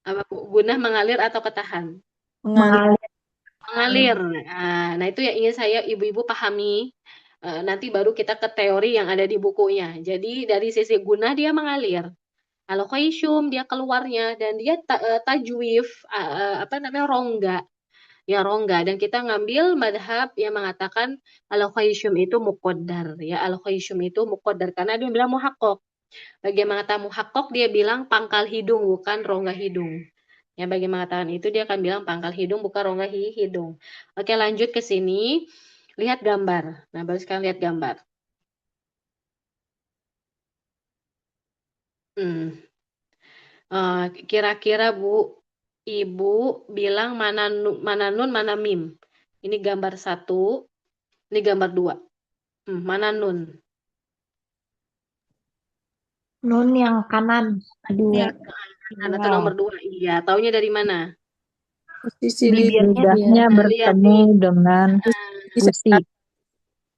apa Bu? Gunnah mengalir atau ketahan? Mengalir. Mengalir. Nah, itu yang ingin saya ibu-ibu pahami. Nanti baru kita ke teori yang ada di bukunya. Jadi dari sisi gunnah dia mengalir. Kalau khayshum dia keluarnya dan dia tajwif apa namanya rongga. Ya rongga, dan kita ngambil madhab yang mengatakan al-khayshum itu muqaddar ya, al-khayshum itu muqaddar karena dia bilang muhaqqaq. Bagi yang mengatakan muhaqqaq dia bilang pangkal hidung bukan rongga hidung. Ya, bagi yang mengatakan itu dia akan bilang pangkal hidung bukan rongga hidung. Oke, lanjut ke sini. Lihat gambar. Nah, baru sekarang lihat gambar. Kira-kira Bu, Ibu bilang mana nun, mana mim. Ini gambar 1, ini gambar 2. Mana nun? Nun yang kanan. dua Kanan atau nomor 2? Iya, taunya dari mana? Posisi Bibirnya lidahnya Lihat bertemu nih. dengan gusi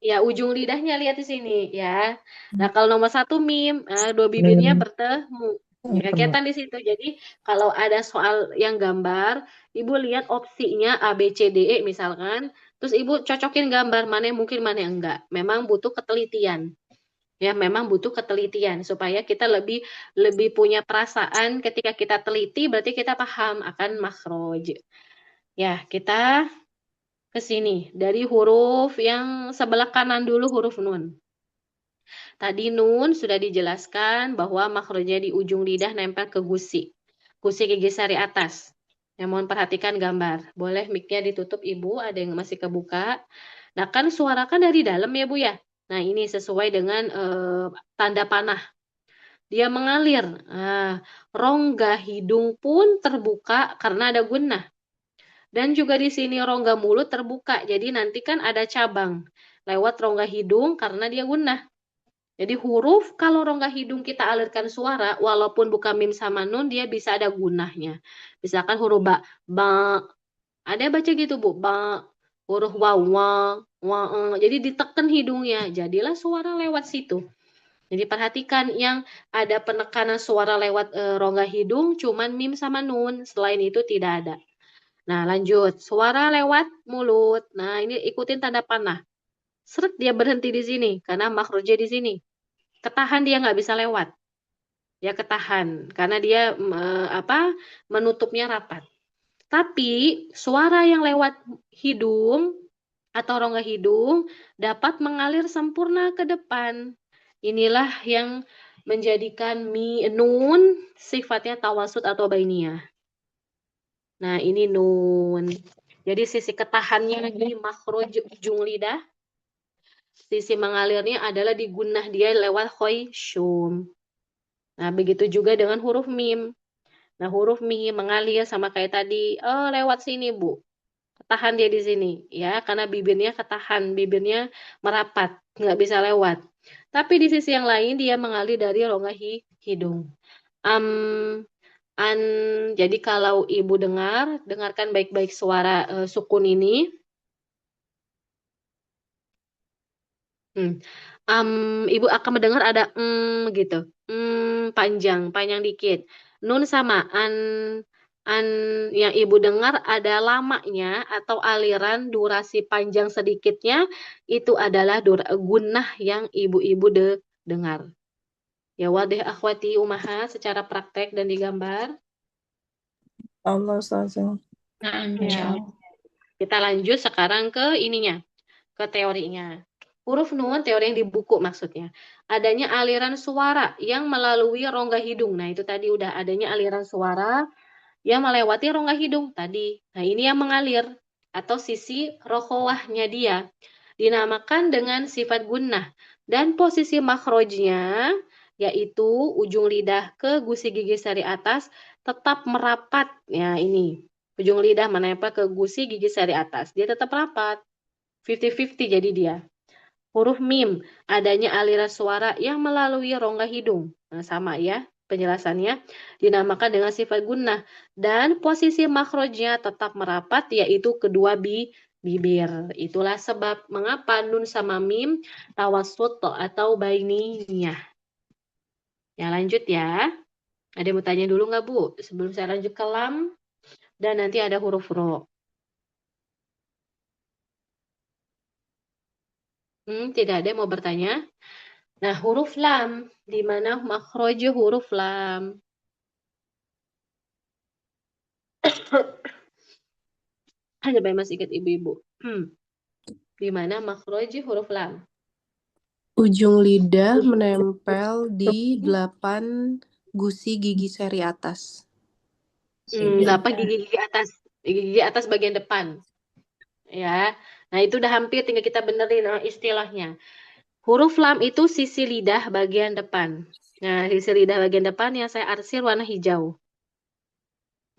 Ya, ujung lidahnya lihat di sini ya. Nah, kalau nomor 1 mim, dua bibirnya mim bertemu. Ya, bertemu kelihatan di situ. Jadi, kalau ada soal yang gambar, Ibu lihat opsinya A, B, C, D, E misalkan. Terus Ibu cocokin gambar mana yang mungkin, mana yang enggak. Memang butuh ketelitian. Ya, memang butuh ketelitian supaya kita lebih punya perasaan ketika kita teliti berarti kita paham akan makhraj. Ya, kita ke sini dari huruf yang sebelah kanan dulu, huruf nun. Tadi nun sudah dijelaskan bahwa makhrajnya di ujung lidah nempel ke gusi. Gusi gigi sari atas. Ya, mohon perhatikan gambar. Boleh mic-nya ditutup Ibu, ada yang masih kebuka. Nah, kan suara kan dari dalam ya Bu ya. Nah, ini sesuai dengan tanda panah. Dia mengalir. Rongga hidung pun terbuka karena ada gunnah. Dan juga di sini rongga mulut terbuka. Jadi nanti kan ada cabang lewat rongga hidung karena dia gunnah. Jadi huruf kalau rongga hidung kita alirkan suara walaupun bukan mim sama nun dia bisa ada gunnahnya. Misalkan huruf ba. Ada baca gitu Bu, ba. Huruf wa. Jadi ditekan hidungnya. Jadilah suara lewat situ. Jadi perhatikan yang ada penekanan suara lewat rongga hidung cuman mim sama nun, selain itu tidak ada. Nah, lanjut. Suara lewat mulut. Nah, ini ikutin tanda panah. Seret dia berhenti di sini karena makhrajnya di sini. Ketahan dia nggak bisa lewat. Ya ketahan karena dia menutupnya rapat. Tapi suara yang lewat hidung atau rongga hidung dapat mengalir sempurna ke depan. Inilah yang menjadikan nun sifatnya tawasud atau bainiyah. Nah, ini nun. Jadi sisi ketahannya di makhraj ujung lidah, sisi mengalirnya adalah di gunnah dia lewat khoisyum. Nah, begitu juga dengan huruf mim. Nah, huruf mim mengalir sama kayak tadi, lewat sini, Bu. Ketahan dia di sini, ya, karena bibirnya ketahan, bibirnya merapat, nggak bisa lewat. Tapi di sisi yang lain dia mengalir dari rongga hidung. Am, an, jadi kalau ibu dengarkan baik-baik suara sukun ini. Hmm. Ibu akan mendengar ada gitu, panjang, panjang dikit. Nun sama an yang ibu dengar ada lamanya atau aliran durasi panjang sedikitnya itu adalah gunnah yang ibu-ibu dengar. Ya wadih akhwati umaha secara praktek dan digambar. Allah Ustazah. Nah, Ya. insyaallah. Kita lanjut sekarang ke ininya, ke teorinya. Huruf nun, teori yang di buku maksudnya. Adanya aliran suara yang melalui rongga hidung. Nah, itu tadi udah adanya aliran suara yang melewati rongga hidung tadi. Nah, ini yang mengalir atau sisi rokhawahnya dia. Dinamakan dengan sifat gunnah. Dan posisi makhrajnya yaitu ujung lidah ke gusi gigi sari atas tetap merapat. Ya, ini. Ujung lidah menempel ke gusi gigi sari atas. Dia tetap rapat. 50-50 jadi dia. Huruf mim, adanya aliran suara yang melalui rongga hidung. Nah, sama ya penjelasannya. Dinamakan dengan sifat gunnah. Dan posisi makhrajnya tetap merapat, yaitu kedua bibir. Itulah sebab mengapa nun sama mim tawassut atau bainiyah. Ya, lanjut ya. Ada yang mau tanya dulu nggak, Bu? Sebelum saya lanjut ke lam, dan nanti ada huruf ro. Tidak ada yang mau bertanya? Nah, huruf lam, di mana makhraj huruf lam? Coba yang masih ingat ibu-ibu. Di mana makhraj huruf lam? Ujung lidah menempel di 8 gusi gigi seri atas. Apa gigi-gigi atas? Gigi atas bagian depan. Ya. Nah, itu udah hampir tinggal kita benerin istilahnya. Huruf lam itu sisi lidah bagian depan. Nah, sisi lidah bagian depan yang saya arsir warna hijau.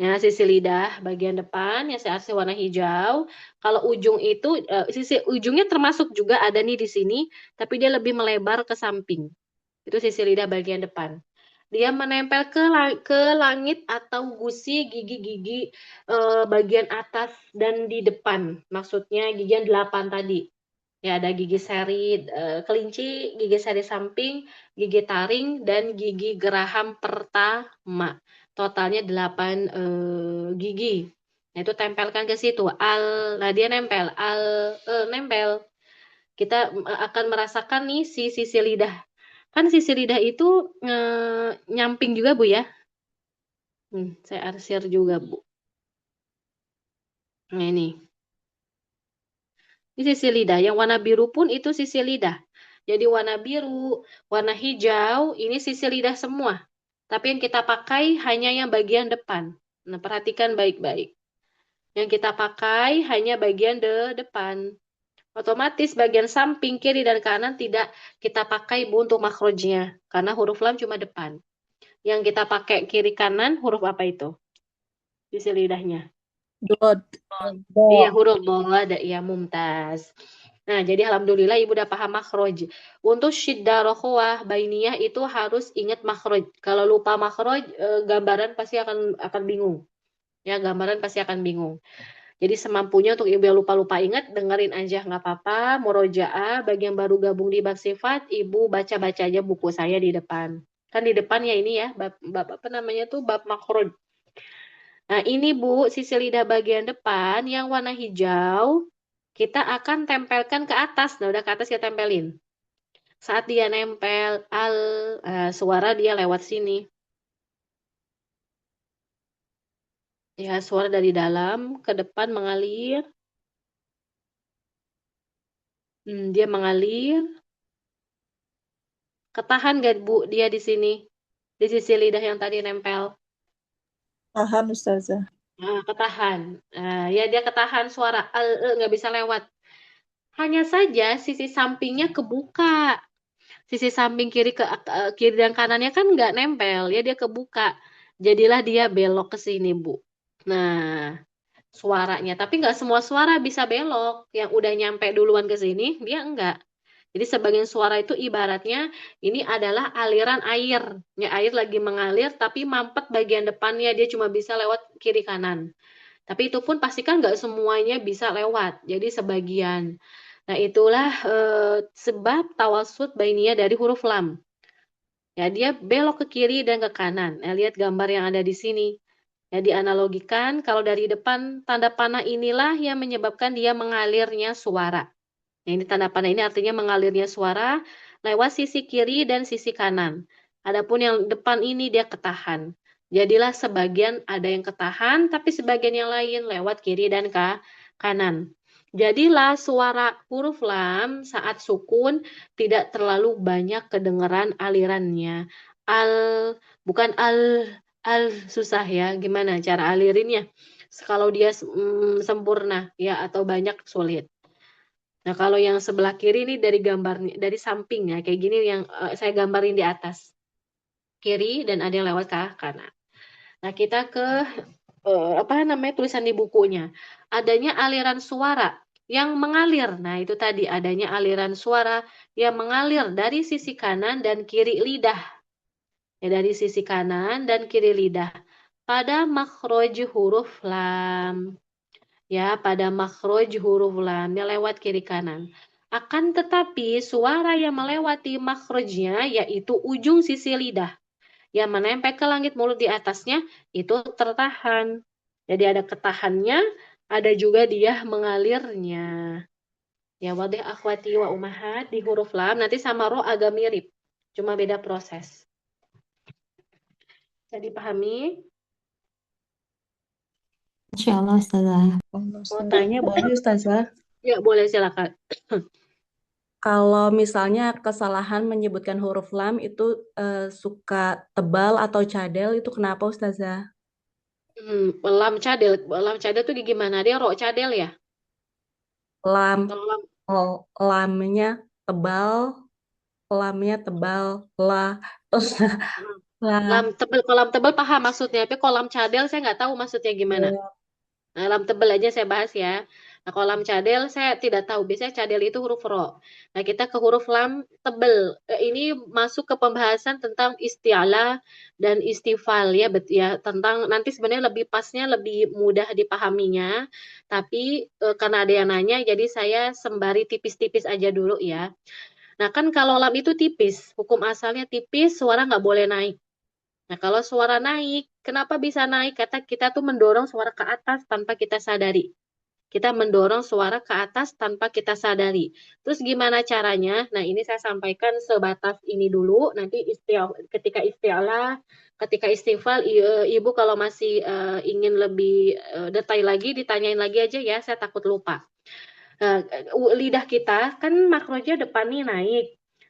Ya, sisi lidah bagian depan yang saya arsir warna hijau. Kalau ujung itu sisi ujungnya termasuk juga ada nih di sini, tapi dia lebih melebar ke samping. Itu sisi lidah bagian depan. Dia menempel ke langit atau gusi gigi-gigi bagian atas dan di depan. Maksudnya gigi yang 8 tadi. Ya, ada gigi seri kelinci, gigi seri samping, gigi taring, dan gigi geraham pertama. Totalnya 8 gigi. Nah, itu tempelkan ke situ. Nah dia nempel. Kita akan merasakan nih si sisi lidah. Kan sisi lidah itu nyamping juga, Bu ya. Saya arsir juga, Bu. Nah, ini. Ini sisi lidah. Yang warna biru pun itu sisi lidah. Jadi warna biru, warna hijau, ini sisi lidah semua. Tapi yang kita pakai hanya yang bagian depan. Nah, perhatikan baik-baik. Yang kita pakai hanya bagian depan. Otomatis bagian samping, kiri, dan kanan tidak kita pakai, Bu, untuk makhrajnya. Karena huruf lam cuma depan. Yang kita pakai kiri kanan, huruf apa itu? Sisi lidahnya. Dot. Iya, huruf dhad, ya mumtaz. Nah, jadi alhamdulillah ibu udah paham makhraj. Untuk syiddah rokhwah bainiyah itu harus ingat makhraj. Kalau lupa makhraj, gambaran pasti akan bingung. Ya, gambaran pasti akan bingung. Jadi semampunya untuk ibu yang lupa-lupa ingat, dengerin aja nggak apa-apa. Murojaah, bagi yang baru gabung di bab sifat, ibu baca-baca aja buku saya di depan. Kan di depan ya ini ya, bab apa namanya tuh, bab makhraj. Nah, ini Bu, sisi lidah bagian depan yang warna hijau, kita akan tempelkan ke atas. Nah, udah ke atas kita tempelin. Saat dia nempel suara dia lewat sini. Ya, suara dari dalam ke depan mengalir. Dia mengalir. Ketahan gak Bu dia di sini? Di sisi lidah yang tadi nempel. Tahan Ustazah. Nah, ketahan. Ya dia ketahan suara nggak bisa lewat. Hanya saja sisi sampingnya kebuka. Sisi samping kiri dan kanannya kan nggak nempel, ya dia kebuka. Jadilah dia belok ke sini, Bu. Nah, suaranya. Tapi nggak semua suara bisa belok. Yang udah nyampe duluan ke sini, dia enggak. Jadi sebagian suara itu ibaratnya ini adalah aliran air. Ya, air lagi mengalir, tapi mampet bagian depannya. Dia cuma bisa lewat kiri kanan. Tapi itu pun pastikan nggak semuanya bisa lewat. Jadi sebagian. Nah, itulah sebab tawasud bainiyah dari huruf lam. Ya, dia belok ke kiri dan ke kanan. Nah, lihat gambar yang ada di sini. Ya, dianalogikan kalau dari depan tanda panah inilah yang menyebabkan dia mengalirnya suara. Nah, ini tanda panah ini artinya mengalirnya suara lewat sisi kiri dan sisi kanan. Adapun yang depan ini dia ketahan. Jadilah sebagian ada yang ketahan, tapi sebagian yang lain lewat kiri dan ke kanan. Jadilah suara huruf lam saat sukun tidak terlalu banyak kedengaran alirannya. Al, bukan al susah ya. Gimana cara alirinnya? Kalau dia sempurna ya atau banyak sulit. Nah, kalau yang sebelah kiri ini dari gambarnya, dari samping ya, kayak gini yang saya gambarin di atas. Kiri dan ada yang lewat ke kanan. Nah, kita ke apa namanya tulisan di bukunya. Adanya aliran suara yang mengalir. Nah, itu tadi adanya aliran suara yang mengalir dari sisi kanan dan kiri lidah. Ya, dari sisi kanan dan kiri lidah. Pada makhroj huruf lam. Ya, pada makhroj huruf lamnya lewat kiri kanan. Akan tetapi suara yang melewati makhrojnya yaitu ujung sisi lidah yang menempel ke langit mulut di atasnya itu tertahan. Jadi ada ketahannya, ada juga dia mengalirnya. Ya, wadih akhwati wa umahat di huruf lam nanti sama ro agak mirip. Cuma beda proses. Jadi pahami? Insya Allah, Ustazah. Mau tanya boleh Ustazah? Ya, boleh silakan. Kalau misalnya kesalahan menyebutkan huruf lam itu suka tebal atau cadel itu kenapa Ustazah? Lam cadel tuh gimana? Dia ro cadel ya? Lam, Kalau lam lamnya tebal, lamnya tebal, terus lam lah. tebel, kolam tebel paham maksudnya, tapi kolam cadel saya nggak tahu maksudnya gimana. Nah, lam tebel aja saya bahas ya. Nah, kolam cadel saya tidak tahu. Biasanya cadel itu huruf ro. Nah, kita ke huruf lam tebel. Ini masuk ke pembahasan tentang isti'ala dan istifal ya, ya tentang nanti sebenarnya lebih pasnya lebih mudah dipahaminya. Tapi karena ada yang nanya, jadi saya sembari tipis-tipis aja dulu ya. Nah, kan kalau lam itu tipis, hukum asalnya tipis, suara nggak boleh naik. Nah, kalau suara naik, kenapa bisa naik? Kata kita tuh mendorong suara ke atas tanpa kita sadari. Kita mendorong suara ke atas tanpa kita sadari. Terus gimana caranya? Nah, ini saya sampaikan sebatas ini dulu. Nanti ketika isti'alah, ketika istighfar, Ibu kalau masih ingin lebih detail lagi, ditanyain lagi aja ya, saya takut lupa. Nah, lidah kita kan makrojnya depan nih naik.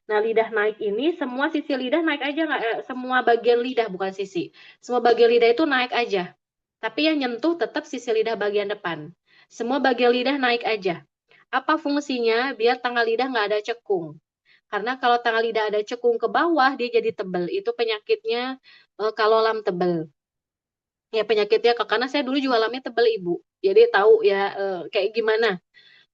Nah, lidah naik ini semua sisi lidah naik aja nggak? Semua bagian lidah bukan sisi. Semua bagian lidah itu naik aja. Tapi yang nyentuh tetap sisi lidah bagian depan. Semua bagian lidah naik aja. Apa fungsinya? Biar tanggal lidah nggak ada cekung. Karena kalau tanggal lidah ada cekung ke bawah, dia jadi tebel. Itu penyakitnya kalau lam tebel. Ya penyakitnya, karena saya dulu juga lamnya tebel Ibu. Jadi tahu ya kayak gimana.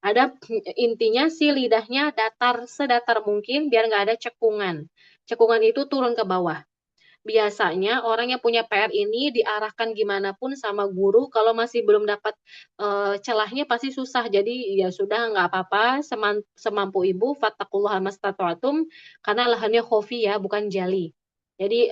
Ada intinya si lidahnya datar sedatar mungkin biar nggak ada cekungan. Cekungan itu turun ke bawah. Biasanya orang yang punya PR ini diarahkan gimana pun sama guru kalau masih belum dapat celahnya pasti susah. Jadi ya sudah nggak apa-apa semampu ibu fattaqullaha mastata'tum karena lahannya khofi ya bukan jali. Jadi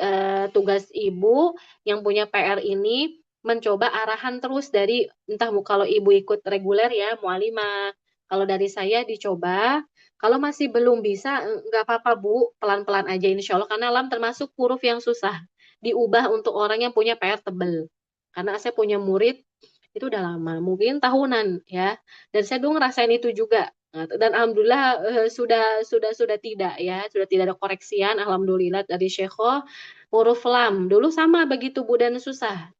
tugas ibu yang punya PR ini mencoba arahan terus dari entah kalau ibu ikut reguler ya mualimah Kalau dari saya dicoba, kalau masih belum bisa, nggak apa-apa Bu, pelan-pelan aja insya Allah, karena lam termasuk huruf yang susah diubah untuk orang yang punya PR tebel. Karena saya punya murid, itu udah lama, mungkin tahunan ya, dan saya dulu ngerasain itu juga. Nah, dan alhamdulillah sudah tidak ya, sudah tidak ada koreksian, alhamdulillah dari Syekhoh. Huruf lam dulu sama begitu Bu dan susah.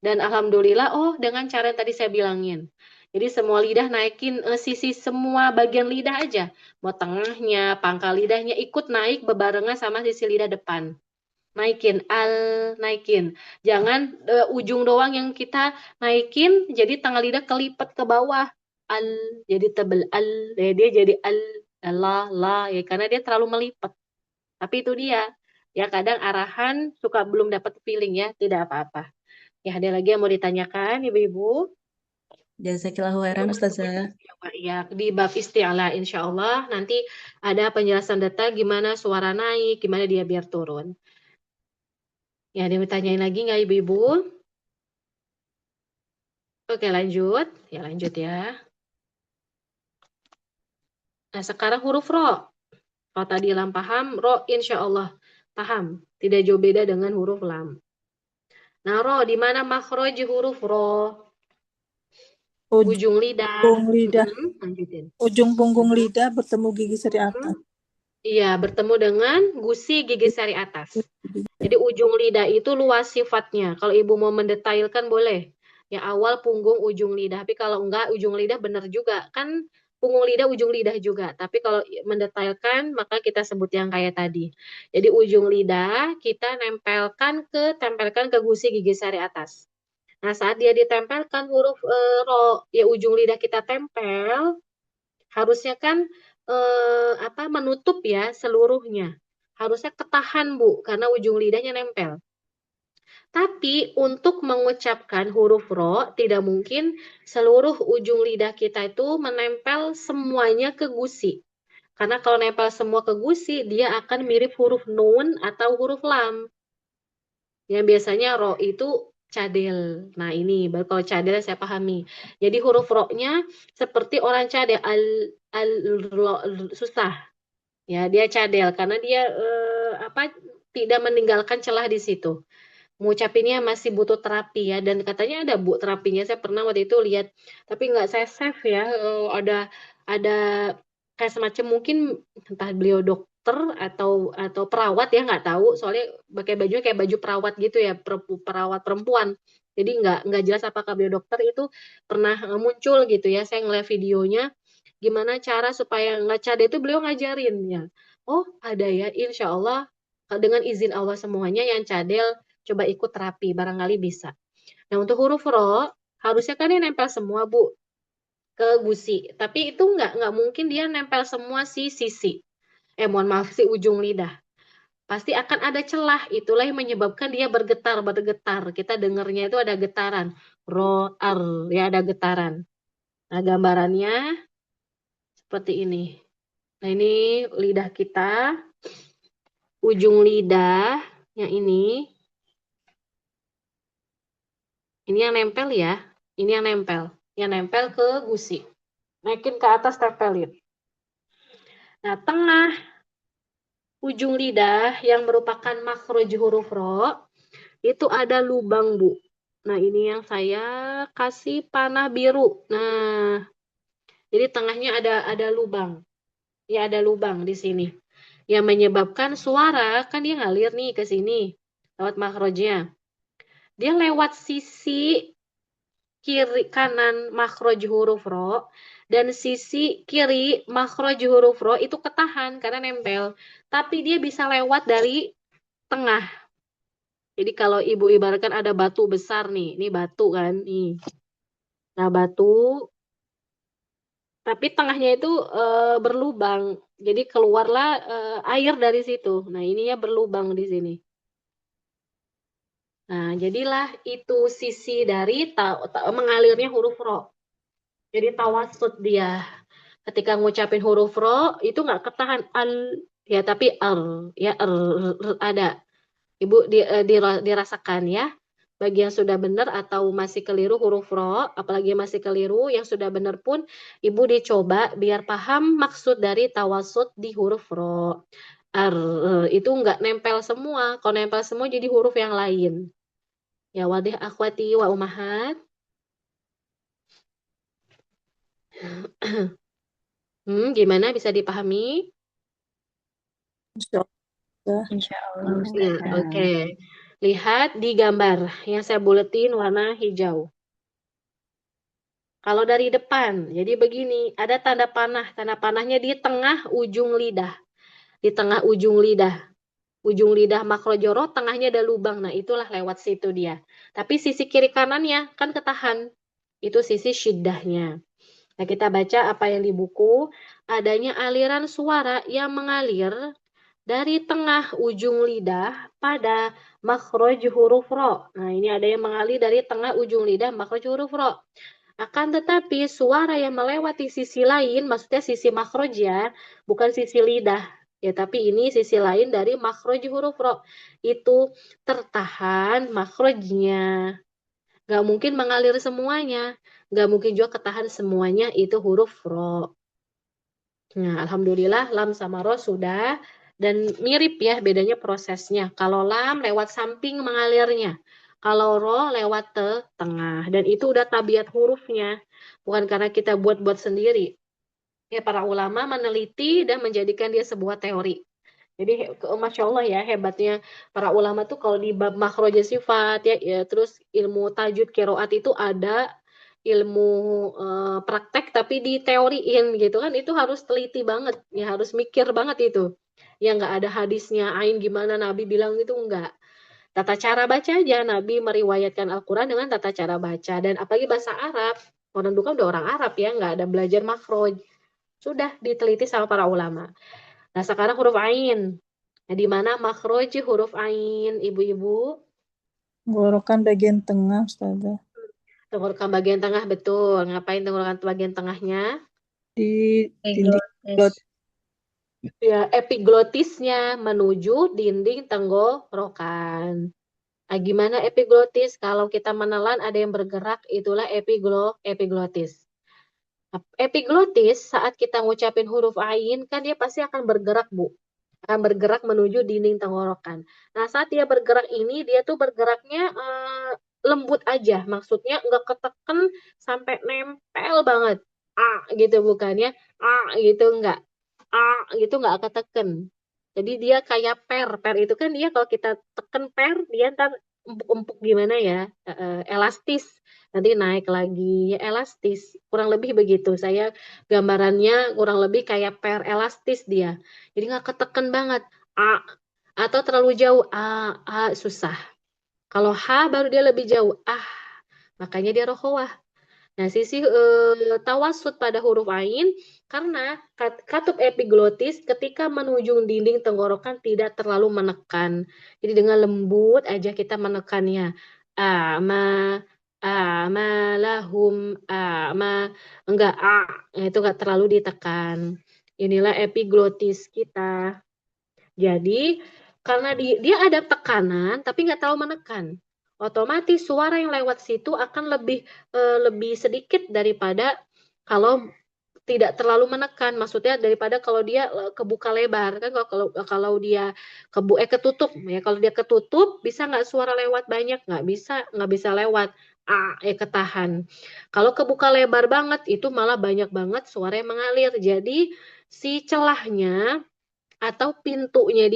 Dan alhamdulillah, oh dengan cara yang tadi saya bilangin. Jadi semua lidah naikin sisi semua bagian lidah aja. Mau tengahnya, pangkal lidahnya ikut naik bebarengan sama sisi lidah depan. Naikin, naikin. Jangan ujung doang yang kita naikin, jadi tengah lidah kelipet ke bawah. Al, jadi tebel. Dia jadi la, ya karena dia terlalu melipet. Tapi itu dia. Ya kadang arahan suka belum dapat feeling ya, tidak apa-apa. Ya, ada lagi yang mau ditanyakan, Ibu-Ibu? Jazakillahu khairan Ustazah. Ya, di bab isti'ala, insya Allah nanti ada penjelasan detail gimana suara naik, gimana dia biar turun. Ya, ada yang ditanyain lagi nggak, Ibu-Ibu? Oke, lanjut. Ya, lanjut ya. Nah, sekarang huruf ro. Kalau tadi lam paham, ro insya Allah paham. Tidak jauh beda dengan huruf lam. Nah, ro, di mana makhraj huruf ro? Ujung lidah. Punggung lidah. Lanjutin. Ujung punggung lidah bertemu gigi seri atas. Iya, bertemu dengan gusi gigi sari atas. Jadi ujung lidah itu luas sifatnya. Kalau Ibu mau mendetailkan boleh. Ya awal punggung ujung lidah. Tapi kalau enggak ujung lidah benar juga. Kan punggung lidah ujung lidah juga. Tapi kalau mendetailkan maka kita sebut yang kayak tadi. Jadi ujung lidah kita tempelkan ke gusi gigi sari atas. Nah, saat dia ditempelkan huruf ro, ya ujung lidah kita tempel, harusnya kan menutup ya seluruhnya. Harusnya ketahan Bu, karena ujung lidahnya nempel. Tapi untuk mengucapkan huruf ro, tidak mungkin seluruh ujung lidah kita itu menempel semuanya ke gusi. Karena kalau nempel semua ke gusi, dia akan mirip huruf nun atau huruf lam. Yang biasanya ro itu cadel. Nah ini, baru kalau cadel saya pahami. Jadi huruf ro-nya seperti orang cadel, susah. Ya, dia cadel karena dia tidak meninggalkan celah di situ. Mengucapinnya masih butuh terapi ya, dan katanya ada Bu terapinya, saya pernah waktu itu lihat, tapi nggak saya save ya. Ada kayak semacam mungkin entah beliau dokter atau perawat ya, nggak tahu soalnya pakai baju kayak baju perawat gitu ya, perawat perempuan, jadi nggak jelas apakah beliau dokter. Itu pernah muncul gitu ya, saya ngeliat videonya gimana cara supaya nggak cadel itu, beliau ngajarin ya. Oh ada ya, insya Allah dengan izin Allah semuanya yang cadel coba ikut terapi, barangkali bisa. Nah, untuk huruf ro, harusnya kan dia nempel semua, Bu, ke gusi. Tapi itu nggak mungkin dia nempel semua si sisi. Mohon maaf, si ujung lidah. Pasti akan ada celah. Itulah yang menyebabkan dia bergetar. Kita dengarnya itu ada getaran. Ro, ya ada getaran. Nah, gambarannya seperti ini. Nah, ini lidah kita. Ujung lidah yang ini. Ini yang nempel ya. Ini yang nempel. Yang nempel ke gusi. Naikin ke atas, tempelin. Nah, tengah ujung lidah yang merupakan makhraj huruf ro, itu ada lubang, Bu. Nah, ini yang saya kasih panah biru. Nah, jadi tengahnya ada lubang. Ya, ada lubang di sini. Yang menyebabkan suara, kan dia ngalir nih ke sini. Lewat makhrajnya. Dia lewat sisi kiri kanan makhraj huruf ro, dan sisi kiri makhraj huruf ro itu ketahan karena nempel, tapi dia bisa lewat dari tengah. Jadi kalau Ibu ibaratkan ada batu besar nih, ini batu kan nih. Nah, batu tapi tengahnya itu berlubang. Jadi keluarlah air dari situ. Nah, ininya berlubang di sini. Nah, jadilah itu sisi dari mengalirnya huruf ro. Jadi tawasud dia. Ketika ngucapin huruf ro itu nggak ketahan ya, tapi ya ada. Ibu dirasakan ya. bagi yang sudah benar atau masih keliru huruf ro, apalagi yang masih keliru, yang sudah benar pun Ibu dicoba biar paham maksud dari tawasud di huruf ro. Itu nggak nempel semua. Kalau nempel semua jadi huruf yang lain. Ya wadih akhwati wa umahat. Gimana bisa dipahami? Insya Allah. Insya Allah, Ya, Ustazah. oke. Lihat di gambar yang saya buletin warna hijau. Kalau dari depan, jadi begini, ada tanda panah. Tanda panahnya di tengah ujung lidah. Di tengah ujung lidah. Ujung lidah makrojoro, tengahnya ada lubang. Nah, itulah lewat situ dia. Tapi sisi kiri kanannya kan ketahan. Itu sisi syiddahnya. Nah, kita baca apa yang di buku. Adanya aliran suara yang mengalir dari tengah ujung lidah pada makhraj huruf ro. Nah, ini ada yang mengalir dari tengah ujung lidah makhraj huruf ro. Akan tetapi suara yang melewati sisi lain, maksudnya sisi makhraj ya, bukan sisi lidah. Ya, tapi ini sisi lain dari makhraj huruf ro. Itu tertahan makhrajnya. Nggak mungkin mengalir semuanya. Nggak mungkin juga ketahan semuanya, itu huruf ro. Nah, alhamdulillah lam sama ro sudah. Dan mirip ya bedanya prosesnya. Kalau lam lewat samping mengalirnya. Kalau ro lewat tengah. Dan itu udah tabiat hurufnya. Bukan karena kita buat-buat sendiri. Ya, para ulama meneliti dan menjadikan dia sebuah teori. Jadi Masya Allah ya hebatnya para ulama tuh kalau di bab makhraj sifat ya, terus ilmu tajwid qiraat itu ada ilmu praktek tapi diteoriin gitu kan itu harus teliti banget ya harus mikir banget itu. Ya nggak ada hadisnya ain gimana Nabi bilang itu enggak. Tata cara baca aja Nabi meriwayatkan Al-Qur'an dengan tata cara baca dan apalagi bahasa Arab. Orang dulu kan udah orang Arab ya nggak ada belajar makhraj. Sudah diteliti sama para ulama. Nah, sekarang huruf ain. Nah, di mana makhraj huruf ain, ibu-ibu? Tenggorokan bagian tengah, Ustazah. Tenggorokan bagian tengah, betul. Ngapain tenggorokan bagian tengahnya? Di dinding Eglotis. Ya, epiglotisnya menuju dinding tenggorokan. Nah, gimana epiglotis? Kalau kita menelan ada yang bergerak, itulah epiglotis. Epiglotis saat kita ngucapin huruf ain, kan dia pasti akan bergerak, Bu. Akan bergerak menuju dinding tenggorokan. Nah, saat dia bergerak ini, dia tuh bergeraknya lembut aja. Maksudnya nggak keteken sampai nempel banget. Gitu bukannya. Gitu nggak. Gitu nggak keteken. Jadi dia kayak per. Per itu kan dia kalau kita teken per, dia ntar empuk-empuk gimana ya. Elastis. Nanti naik lagi. Ya, elastis. Kurang lebih begitu. Saya gambarannya kurang lebih kayak per elastis dia. Jadi nggak keteken banget. Atau terlalu jauh. Susah. Kalau H baru dia lebih jauh. Makanya dia rokhawah. Nah, sisi tawasud pada huruf ain karena katup epiglotis ketika menuju dinding tenggorokan tidak terlalu menekan. Jadi dengan lembut aja kita menekannya. Ama lahum enggak itu enggak terlalu ditekan. Inilah epiglotis kita. Jadi karena dia ada tekanan tapi nggak terlalu menekan. Otomatis suara yang lewat situ akan lebih sedikit daripada kalau tidak terlalu menekan. Maksudnya daripada kalau dia kebuka lebar kan kalau dia ketutup ya kalau dia ketutup bisa nggak suara lewat banyak nggak bisa lewat ketahan. Kalau kebuka lebar banget itu malah banyak banget suara yang mengalir. Jadi si celahnya atau pintunya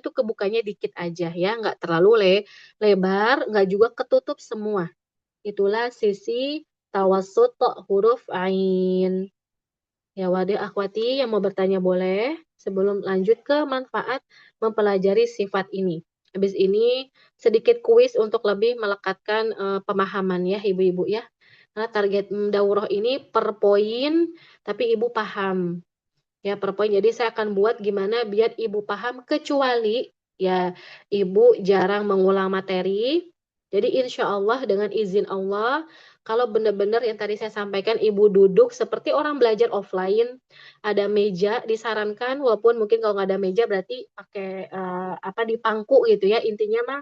tuh kebukanya dikit aja ya, nggak terlalu lebar, nggak juga ketutup semua. Itulah sisi tawasut huruf ain. Ya wadah akhwati yang mau bertanya boleh sebelum lanjut ke manfaat mempelajari sifat ini. Habis ini sedikit kuis untuk lebih melekatkan pemahaman ya ibu-ibu ya. Karena target daurah ini per poin tapi ibu paham. Ya, per poin. Jadi saya akan buat gimana biar ibu paham kecuali ya ibu jarang mengulang materi. Jadi insya Allah dengan izin Allah, kalau benar-benar yang tadi saya sampaikan ibu duduk seperti orang belajar offline, ada meja disarankan, walaupun mungkin kalau nggak ada meja berarti pakai di pangku gitu ya. Intinya mah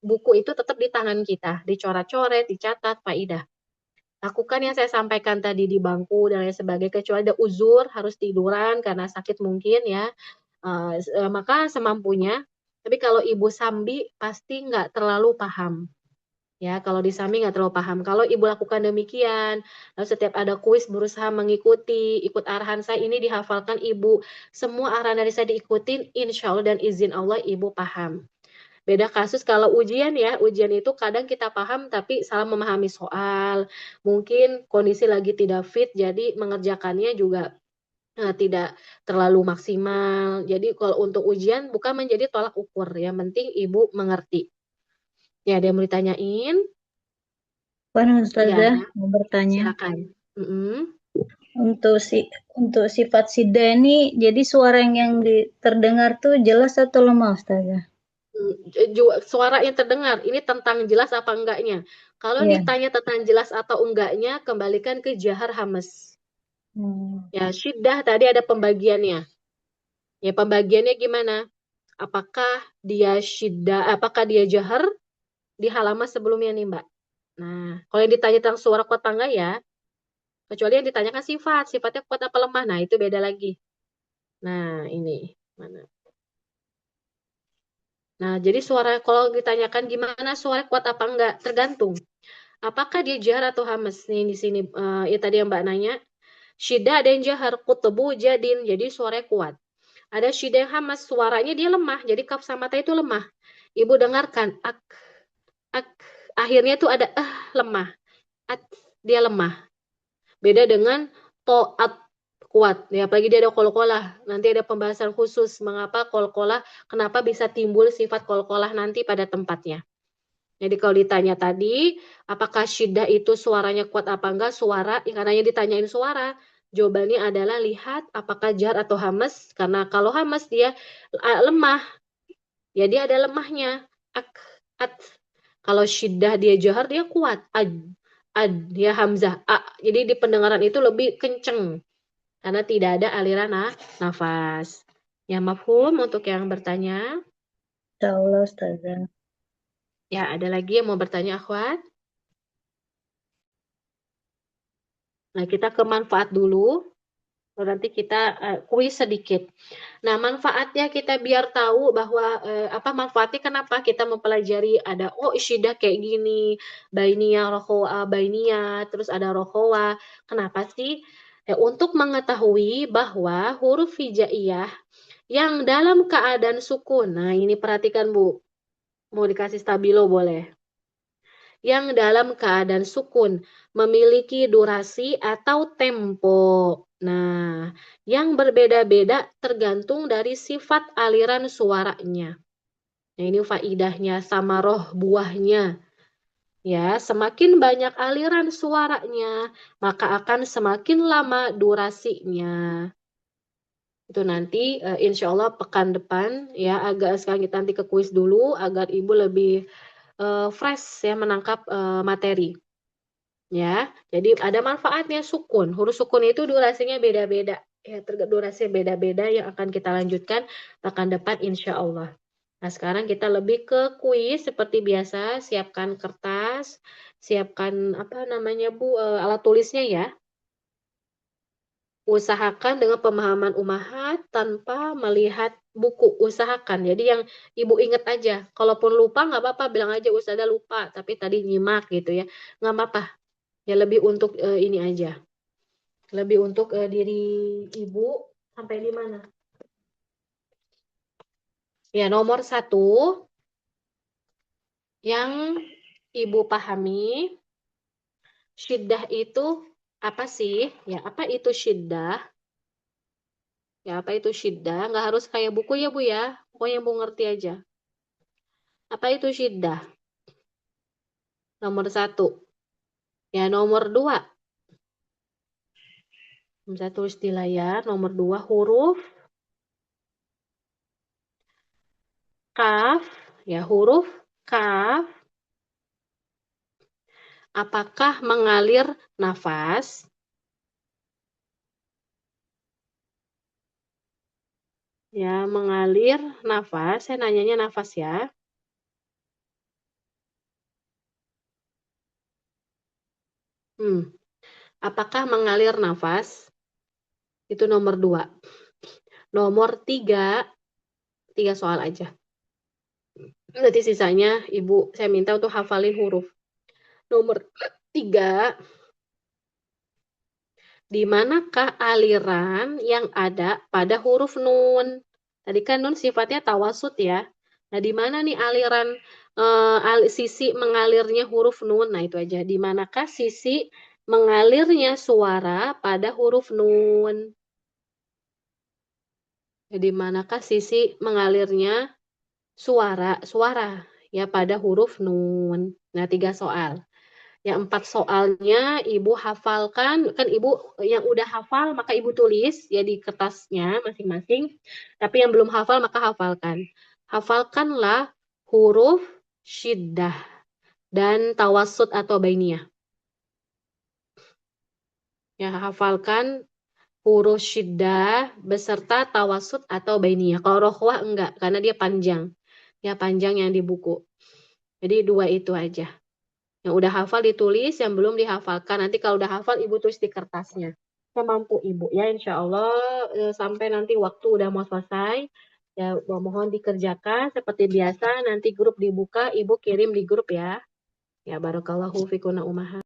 buku itu tetap di tangan kita, dicoret-coret, dicatat, faidah. Lakukan yang saya sampaikan tadi di bangku dan lain sebagainya, kecuali ada uzur, harus tiduran karena sakit mungkin ya, maka semampunya. Tapi kalau ibu sambi pasti nggak terlalu paham. Ya, kalau di sambi nggak terlalu paham. Kalau ibu lakukan demikian, lalu setiap ada kuis berusaha mengikuti, ikut arahan saya ini dihafalkan ibu, semua arahan dari saya diikutin, insya Allah dan izin Allah ibu paham. Beda kasus kalau ujian ya, ujian itu kadang kita paham tapi salah memahami soal, mungkin kondisi lagi tidak fit, jadi mengerjakannya juga tidak terlalu maksimal. Jadi kalau untuk ujian bukan menjadi tolak ukur, yang penting ibu mengerti. Ya, ada yang mau ditanyain? Puan Nggak Ustazah ada? mau bertanya. Silakan. Untuk sifat sida ini, jadi suara yang terdengar tuh jelas atau lemah Ustazah? Suara yang terdengar, ini tentang jelas apa enggaknya. Kalau Iya. ditanya tentang jelas atau enggaknya, kembalikan ke jahar hamas. Ya, syiddah tadi ada pembagiannya. Ya, pembagiannya gimana? Apakah dia syiddah, apakah dia jahar di halaman sebelumnya nih, Mbak. Nah, kalau yang ditanya tentang suara kuat apa enggak ya, kecuali yang ditanyakan sifatnya kuat apa lemah. Nah, itu beda lagi. Nah, ini mana? Nah, jadi suara kalau ditanyakan gimana suara kuat apa enggak, tergantung. Apakah dia jahar atau hamas? Nih di sini ya tadi yang Mbak nanya. Syiddah ada yang jahar, kutubu jadin, jadi suaranya kuat. Ada syiddah yang hamas, suaranya dia lemah, jadi kaf sama ta itu lemah. Ibu dengarkan, ak, akhirnya itu ada lemah, at, dia lemah. Beda dengan to'at, kuat. Ya, apalagi dia ada kolkolah. Nanti ada pembahasan khusus mengapa kolkolah, kenapa bisa timbul sifat kolkolah nanti pada tempatnya. Jadi kalau ditanya tadi, apakah syiddah itu suaranya kuat apa enggak? Suara, karena yang ditanyain suara. Jawabannya adalah lihat apakah jar atau hamas. Karena kalau hamas dia lemah, ya dia ada lemahnya. Ak, at. Kalau syiddah dia jahar, dia kuat. Dia hamzah. Jadi di pendengaran itu lebih kenceng. Karena tidak ada aliran nafas. Ya, mafhum untuk yang bertanya. Insya Allah Ustazah. Ya, ada lagi yang mau bertanya, akhwat? Nah, kita ke manfaat dulu. Lalu nanti kita kuis sedikit. Nah, manfaatnya kita biar tahu bahwa apa manfaatnya, kenapa kita mempelajari ada isyidah kayak gini, bainiyah, rohowa, bainiyah, terus ada rohowa. Kenapa sih? Untuk mengetahui bahwa huruf hijaiyah yang dalam keadaan sukun. Nah, ini perhatikan Bu. Mau dikasih stabilo boleh. Yang dalam keadaan sukun memiliki durasi atau tempo. Nah, yang berbeda-beda tergantung dari sifat aliran suaranya. Nah, ini faidahnya sama roh buahnya. Ya, semakin banyak aliran suaranya, maka akan semakin lama durasinya. Itu nanti insya Allah pekan depan ya, agak sekarang kita nanti ke kuis dulu agar Ibu lebih fresh ya menangkap materi. Ya, jadi ada manfaatnya sukun. Huruf sukun itu durasinya beda-beda. Ya, durasinya beda-beda yang akan kita lanjutkan pekan depan insya Allah. Nah, sekarang kita lebih ke kuis seperti biasa. Siapkan kertas, siapkan apa namanya Bu, alat tulisnya ya. Usahakan dengan pemahaman ummahat tanpa melihat buku. Usahakan. Jadi yang Ibu ingat aja. Kalaupun lupa nggak apa-apa, bilang aja Ustazah lupa. Tapi tadi nyimak gitu ya. Nggak apa-apa. Ya lebih untuk ini aja. Lebih untuk diri Ibu sampai di mana? Ya, nomor 1 yang Ibu pahami, syiddah itu apa sih? Ya, apa itu syiddah? Ya, apa itu syiddah? Nggak harus kayak buku ya, Bu ya. Pokoknya Bu ngerti aja. Apa itu syiddah? Nomor 1. Ya, nomor 2. Bisa tulis di layar. Nomor 2, huruf kaf. Ya, huruf kaf. Apakah mengalir nafas? Ya, mengalir nafas. Saya nanyanya nafas ya. Apakah mengalir nafas? Itu nomor 2. Nomor 3, 3 soal aja. Nanti sisanya Ibu saya minta untuk hafalin huruf. Nomor 3, di manakah aliran yang ada pada huruf nun? Tadi kan nun sifatnya tawasud ya. Nah, di mana nih aliran sisi mengalirnya huruf nun? Nah, itu aja. Di manakah sisi mengalirnya suara pada huruf nun? Di manakah sisi mengalirnya suara ya pada huruf nun? Nah, 3 soal. Yang 4 soalnya Ibu hafalkan, kan Ibu yang udah hafal maka Ibu tulis ya di kertasnya masing-masing. Tapi yang belum hafal maka hafalkan. Hafalkanlah huruf syiddah dan tawasud atau bainiyah. Ya, hafalkan huruf syiddah beserta tawasud atau bainiyah. Kalau rokhwah enggak, karena dia panjang. Ya, panjang yang di buku. Jadi 2 itu aja. Yang udah hafal ditulis, yang belum dihafalkan. Nanti kalau udah hafal, Ibu tulis di kertasnya. Semampu Ibu ya, insya Allah sampai nanti waktu udah mau selesai. Ya, mohon dikerjakan seperti biasa. Nanti grup dibuka, Ibu kirim di grup ya. Ya, barakallahu fikuna umaha.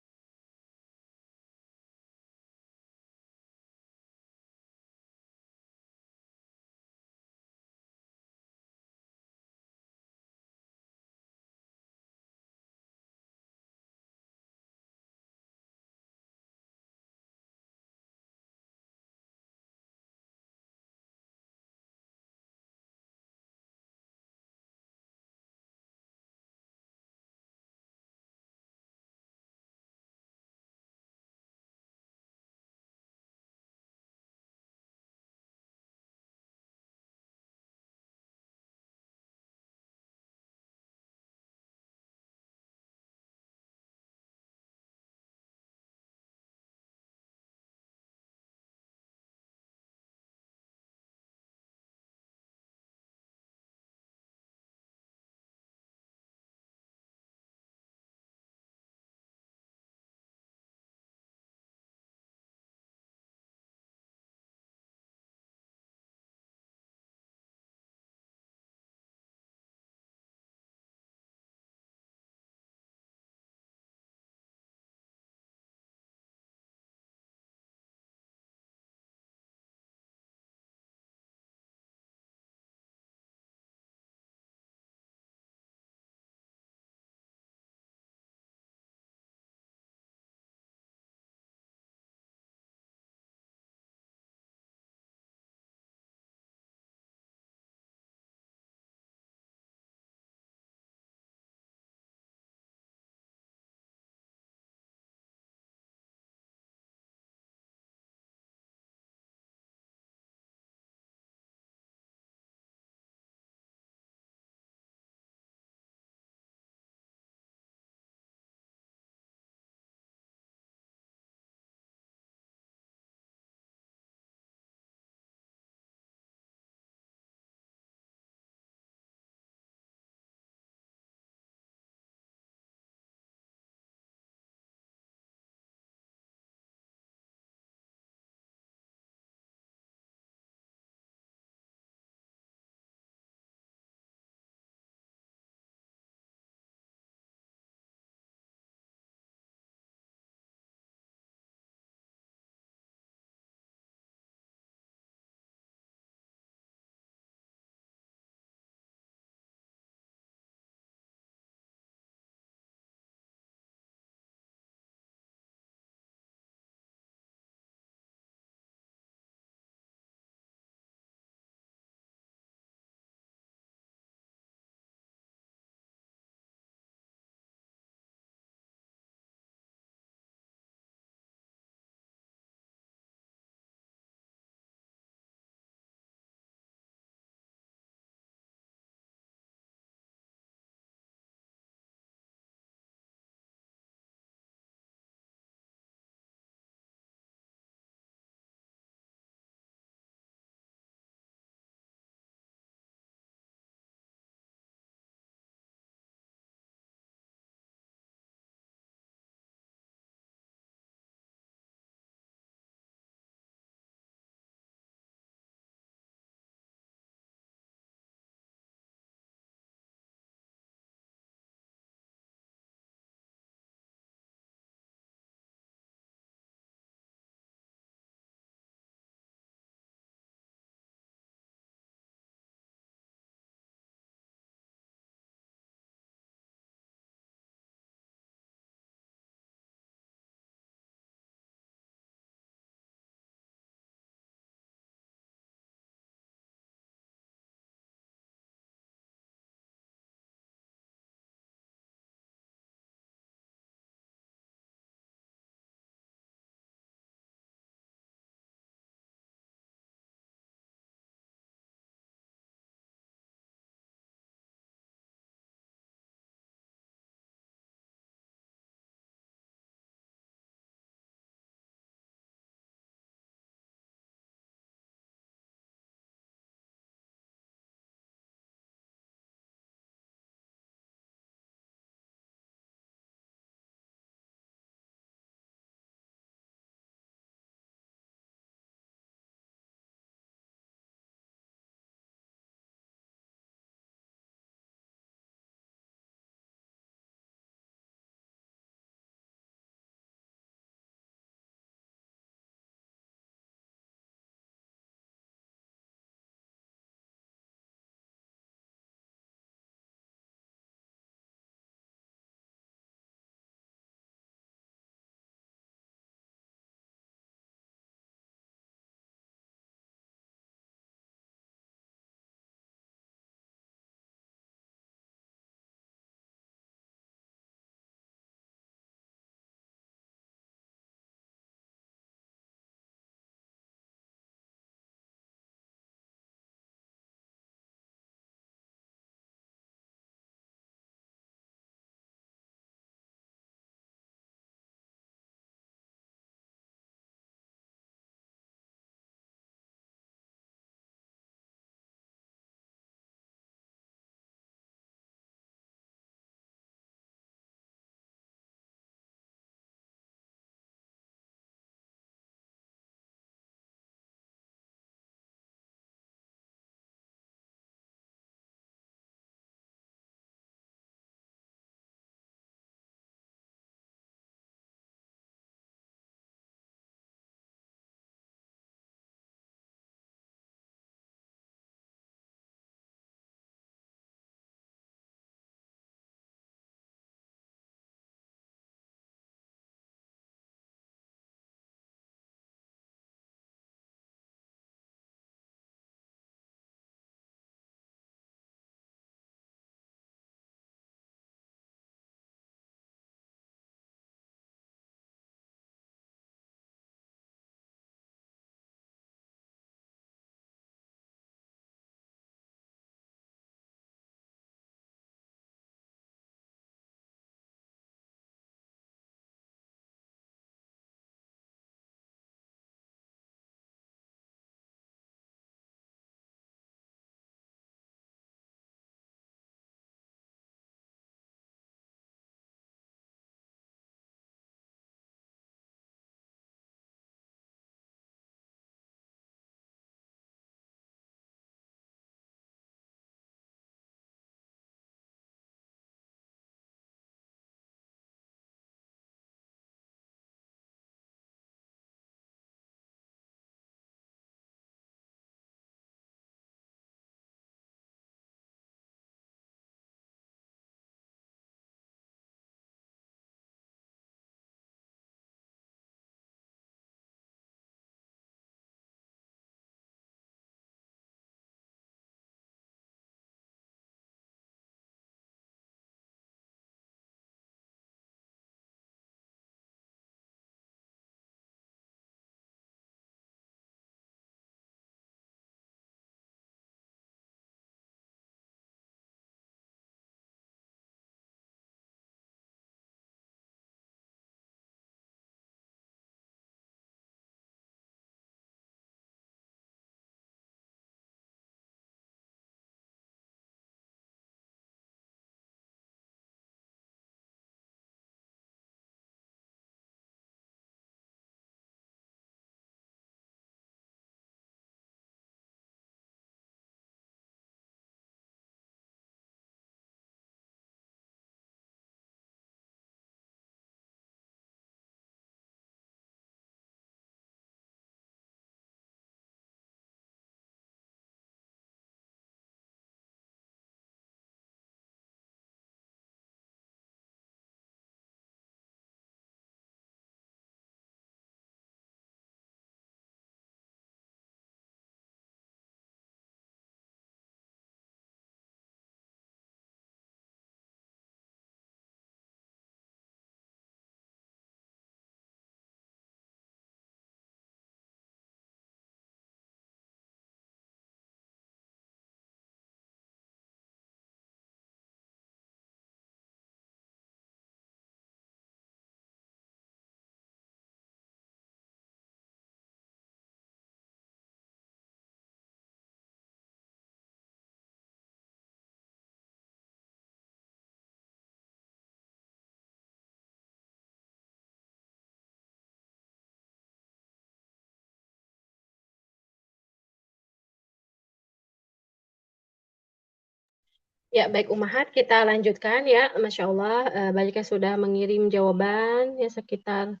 Ya, baik Umahat, kita lanjutkan ya. Masya Allah, banyak yang sudah mengirim jawaban ya sekitar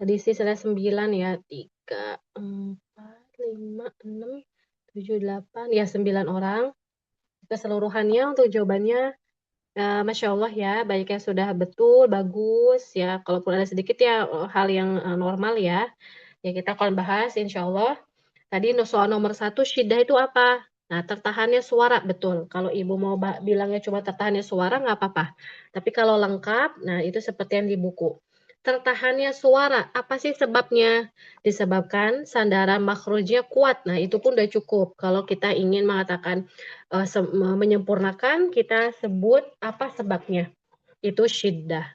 tadi sih sudah 9 ya. 3, 4, 5, 6, 7, 8, ya 9 orang. Keseluruhannya untuk jawabannya, Masya Allah ya, banyak yang sudah betul, bagus ya. Kalaupun ada sedikit ya hal yang normal ya. Ya kita akan bahas insya Allah. Tadi soal nomor 1, syiddah itu apa? Nah, tertahannya suara, betul. Kalau ibu mau bilangnya cuma tertahannya suara, nggak apa-apa. Tapi kalau lengkap, nah itu seperti yang di buku. Tertahannya suara, apa sih sebabnya? Disebabkan sandaran makhrajnya kuat. Nah, itu pun udah cukup. Kalau kita ingin mengatakan, menyempurnakan, kita sebut apa sebabnya. Itu syiddah.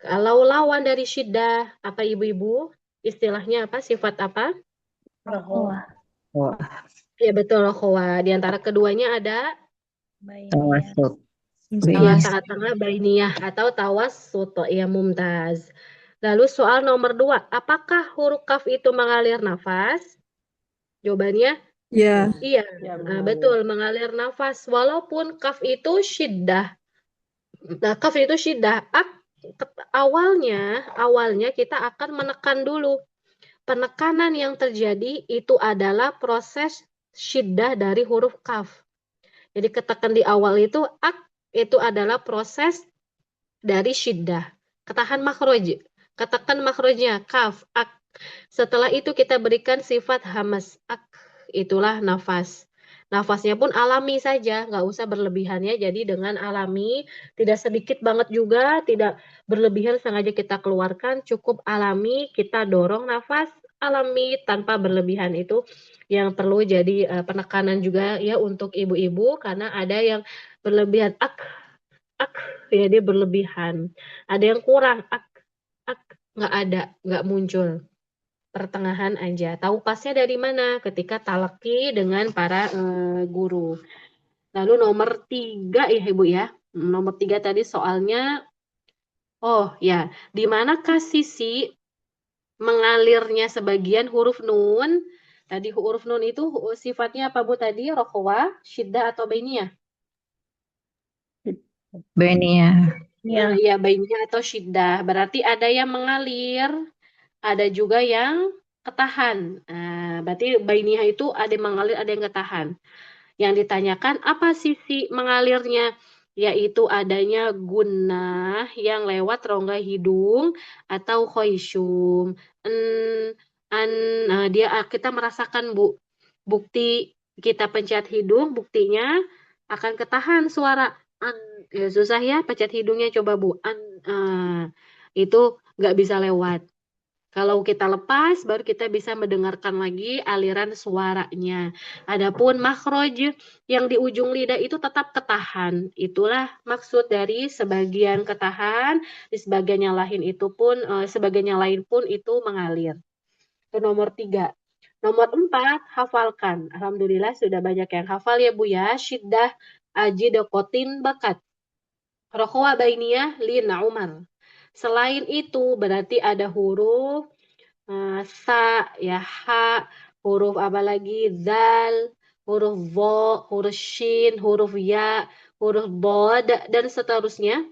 Kalau lawan dari syiddah, apa ibu-ibu? Istilahnya apa? Sifat apa? Rohwa. Ya betul, Rokhwa. Di antara keduanya ada Bainiyah. tengah-tengah bainiyah atau tawassut. Ya, mumtaz. Lalu soal nomor 2, apakah huruf kaf itu mengalir nafas? Jawabannya Ya, iya. Betul, mengalir nafas. Walaupun kaf itu syiddah. Nah, kaf itu syiddah. Awalnya kita akan menekan dulu. Penekanan yang terjadi itu adalah proses syiddah dari huruf kaf. Jadi ketekan di awal itu itu adalah proses dari syiddah. Ketahan makhraj. Ketekan makhrajnya kaf, ak. Setelah itu kita berikan sifat hamas, ak. Itulah nafas. Nafasnya pun alami saja, nggak usah berlebihannya. Jadi dengan alami, tidak sedikit banget juga, tidak berlebihan sengaja kita keluarkan, cukup alami, kita dorong nafas alami tanpa berlebihan itu yang perlu jadi penekanan juga ya untuk ibu-ibu karena ada yang berlebihan ak ya dia berlebihan. Ada yang kurang ak nggak ada, nggak muncul. Pertengahan aja. Tahu pasnya dari mana? Ketika talaki dengan para guru. Lalu nomor 3 ya Ibu ya. Nomor 3 tadi soalnya, oh ya, di manakah sisi mengalirnya sebagian huruf nun? Tadi huruf nun itu sifatnya apa Bu tadi? Rokhwa, syiddah atau bainiyah? Ya. Ya, bainiyah atau syiddah. Berarti ada yang mengalir, ada juga yang ketahan. Berarti bainiyah itu ada yang mengalir, ada yang ketahan. Yang ditanyakan apa sisi mengalirnya? Yaitu adanya gunnah yang lewat rongga hidung atau khoisyum. Kita merasakan Bu, bukti kita pencet hidung, buktinya akan ketahan suara an. Ya, susah ya pencet hidungnya coba Bu. Itu nggak bisa lewat. Kalau kita lepas, baru kita bisa mendengarkan lagi aliran suaranya. Adapun makhraj yang di ujung lidah itu tetap ketahan. Itulah maksud dari sebagian ketahan, di sebagian yang lain itu pun, sebagian yang lain pun itu mengalir. Itu nomor 3. Nomor 4, hafalkan. Alhamdulillah sudah banyak yang hafal ya Bu ya. Syiddah ajidokotin bakat. Rokhwa bainiyah lina umar. Selain itu berarti ada huruf sa, ya ha, huruf apa lagi, zal, huruf vo, huruf shin, huruf ya, huruf bod, dan seterusnya.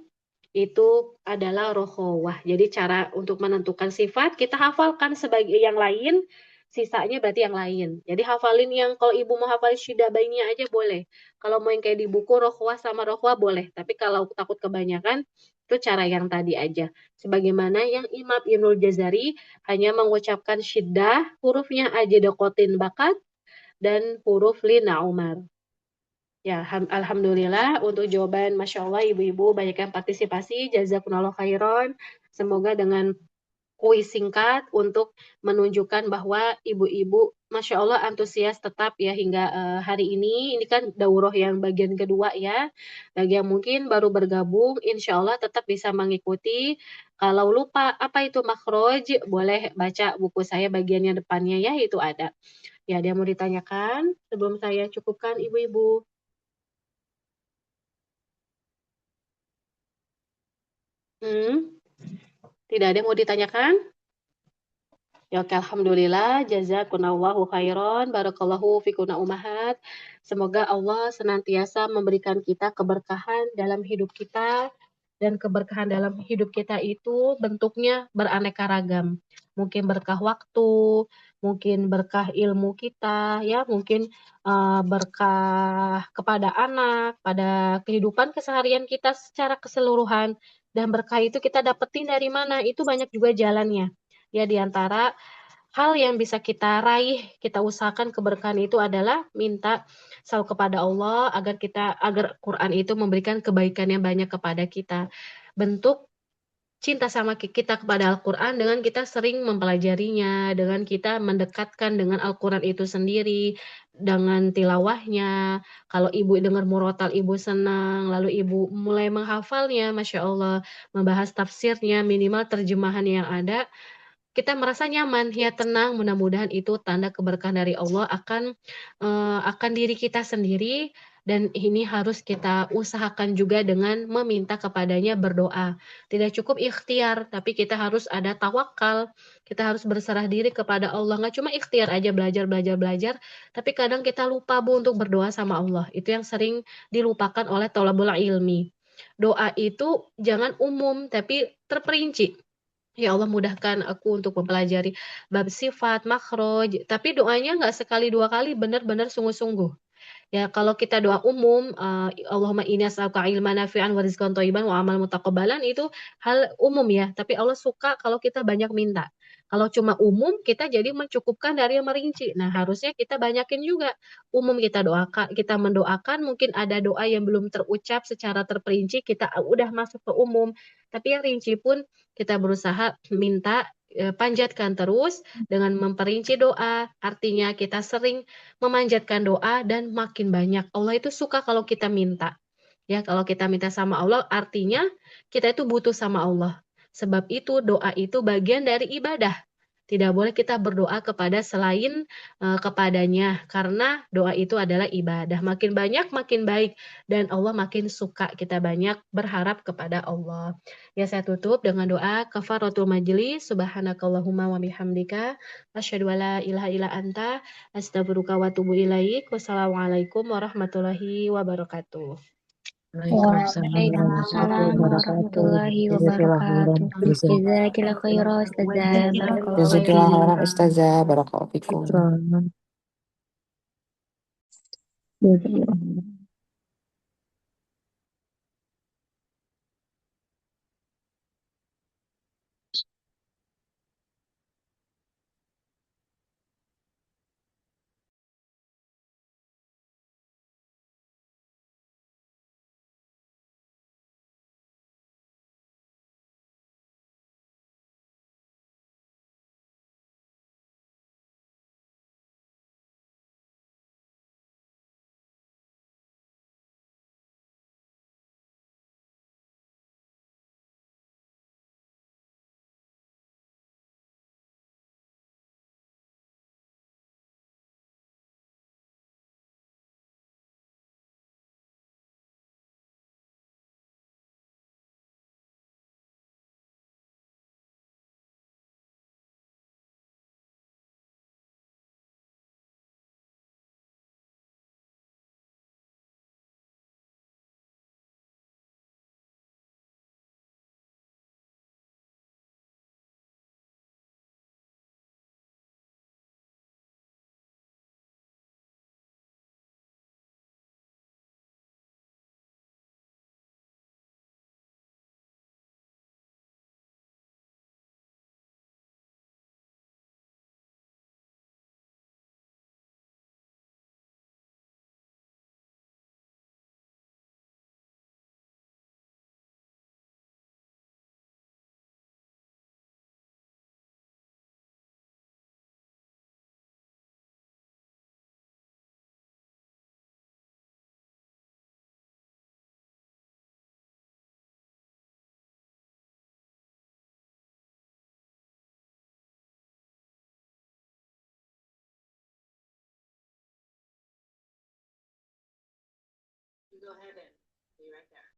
Itu adalah rokhawah. Jadi cara untuk menentukan sifat, kita hafalkan sebagai yang lain, sisanya berarti yang lain. Jadi hafalin yang, kalau ibu mau hafalin syiddah bainiyah aja boleh. Kalau mau yang kayak di buku rokhawah sama rokhawah boleh. Tapi kalau takut kebanyakan, itu cara yang tadi aja. Sebagaimana yang Imam Ibnul Jazari hanya mengucapkan syiddah, hurufnya aja dokotin bakat, dan huruf lina umar. Ya, alhamdulillah untuk jawaban Masya Allah ibu-ibu banyak yang partisipasi. Jazakumullah khairan. Semoga dengan kuis singkat untuk menunjukkan bahwa ibu-ibu Masya Allah antusias tetap ya hingga hari ini. Ini kan daurah yang bagian kedua ya. Bagi yang mungkin baru bergabung, insya Allah tetap bisa mengikuti. Kalau lupa apa itu makhraj, boleh baca buku saya bagian yang depannya ya, itu ada. Ya, ada yang mau ditanyakan sebelum saya cukupkan ibu-ibu? Tidak ada yang mau ditanyakan? Ya, oke, alhamdulillah, jazakunallahu khairan, barakallahu fikuna ummahat. Semoga Allah senantiasa memberikan kita keberkahan dalam hidup kita, dan keberkahan dalam hidup kita itu bentuknya beraneka ragam. Mungkin berkah waktu, mungkin berkah ilmu kita, ya, mungkin berkah kepada anak, pada kehidupan keseharian kita secara keseluruhan. Dan berkah itu kita dapetin dari mana? Itu banyak juga jalannya. Ya, di antara hal yang bisa kita raih, kita usahakan keberkahan itu adalah minta selalu kepada Allah agar Quran itu memberikan kebaikan yang banyak kepada kita. Bentuk cinta sama kita kepada Al-Quran dengan kita sering mempelajarinya, dengan kita mendekatkan dengan Al-Quran itu sendiri, dengan tilawahnya. Kalau ibu dengar murotal, ibu senang, lalu ibu mulai menghafalnya, Masya Allah, membahas tafsirnya, minimal terjemahan yang ada, kita merasa nyaman, ya tenang, mudah-mudahan itu tanda keberkahan dari Allah akan diri kita sendiri, dan ini harus kita usahakan juga dengan meminta kepadanya, berdoa. Tidak cukup ikhtiar, tapi kita harus ada tawakal, kita harus berserah diri kepada Allah. Nggak cuma ikhtiar aja belajar, tapi kadang kita lupa Bu untuk berdoa sama Allah. Itu yang sering dilupakan oleh thalabul ilmi. Doa itu jangan umum, tapi terperinci. Ya Allah, mudahkan aku untuk mempelajari bab sifat, makhraj, tapi doanya nggak sekali dua kali, benar-benar sungguh-sungguh. Ya, kalau kita doa umum, Allahumma inni as'aluka ilman nafi'an wa rizqan thayyiban wa amal mutaqabbalan, itu hal umum ya, tapi Allah suka kalau kita banyak minta. Kalau cuma umum, kita jadi mencukupkan dari yang merinci. Nah, harusnya kita banyakin juga. Umum kita doakan, kita mendoakan, mungkin ada doa yang belum terucap secara terperinci, kita udah masuk ke umum. Tapi yang rinci pun kita berusaha minta, panjatkan terus dengan memperinci doa. Artinya kita sering memanjatkan doa dan makin banyak. Allah itu suka kalau kita minta. Ya, kalau kita minta sama Allah, artinya kita itu butuh sama Allah. Sebab itu doa itu bagian dari ibadah. Tidak boleh kita berdoa kepada selain kepadanya, karena doa itu adalah ibadah. Makin banyak makin baik, dan Allah makin suka kita banyak berharap kepada Allah. Ya, saya tutup dengan doa kafaratul majlis. Subhanakallahumma wa bihamdika asyhadu alla ilaha illa anta astaghfiruka wa atubu ilaik. Wassalamualaikum warahmatullahi wabarakatuh. Waalaikumsalam warahmatullahi wabarakatuh. Jazakillah khairan Ustazah. Barakallahu Jazakallah fiik. khairan Ustazah, barakallahu fikum. Go ahead and be right there.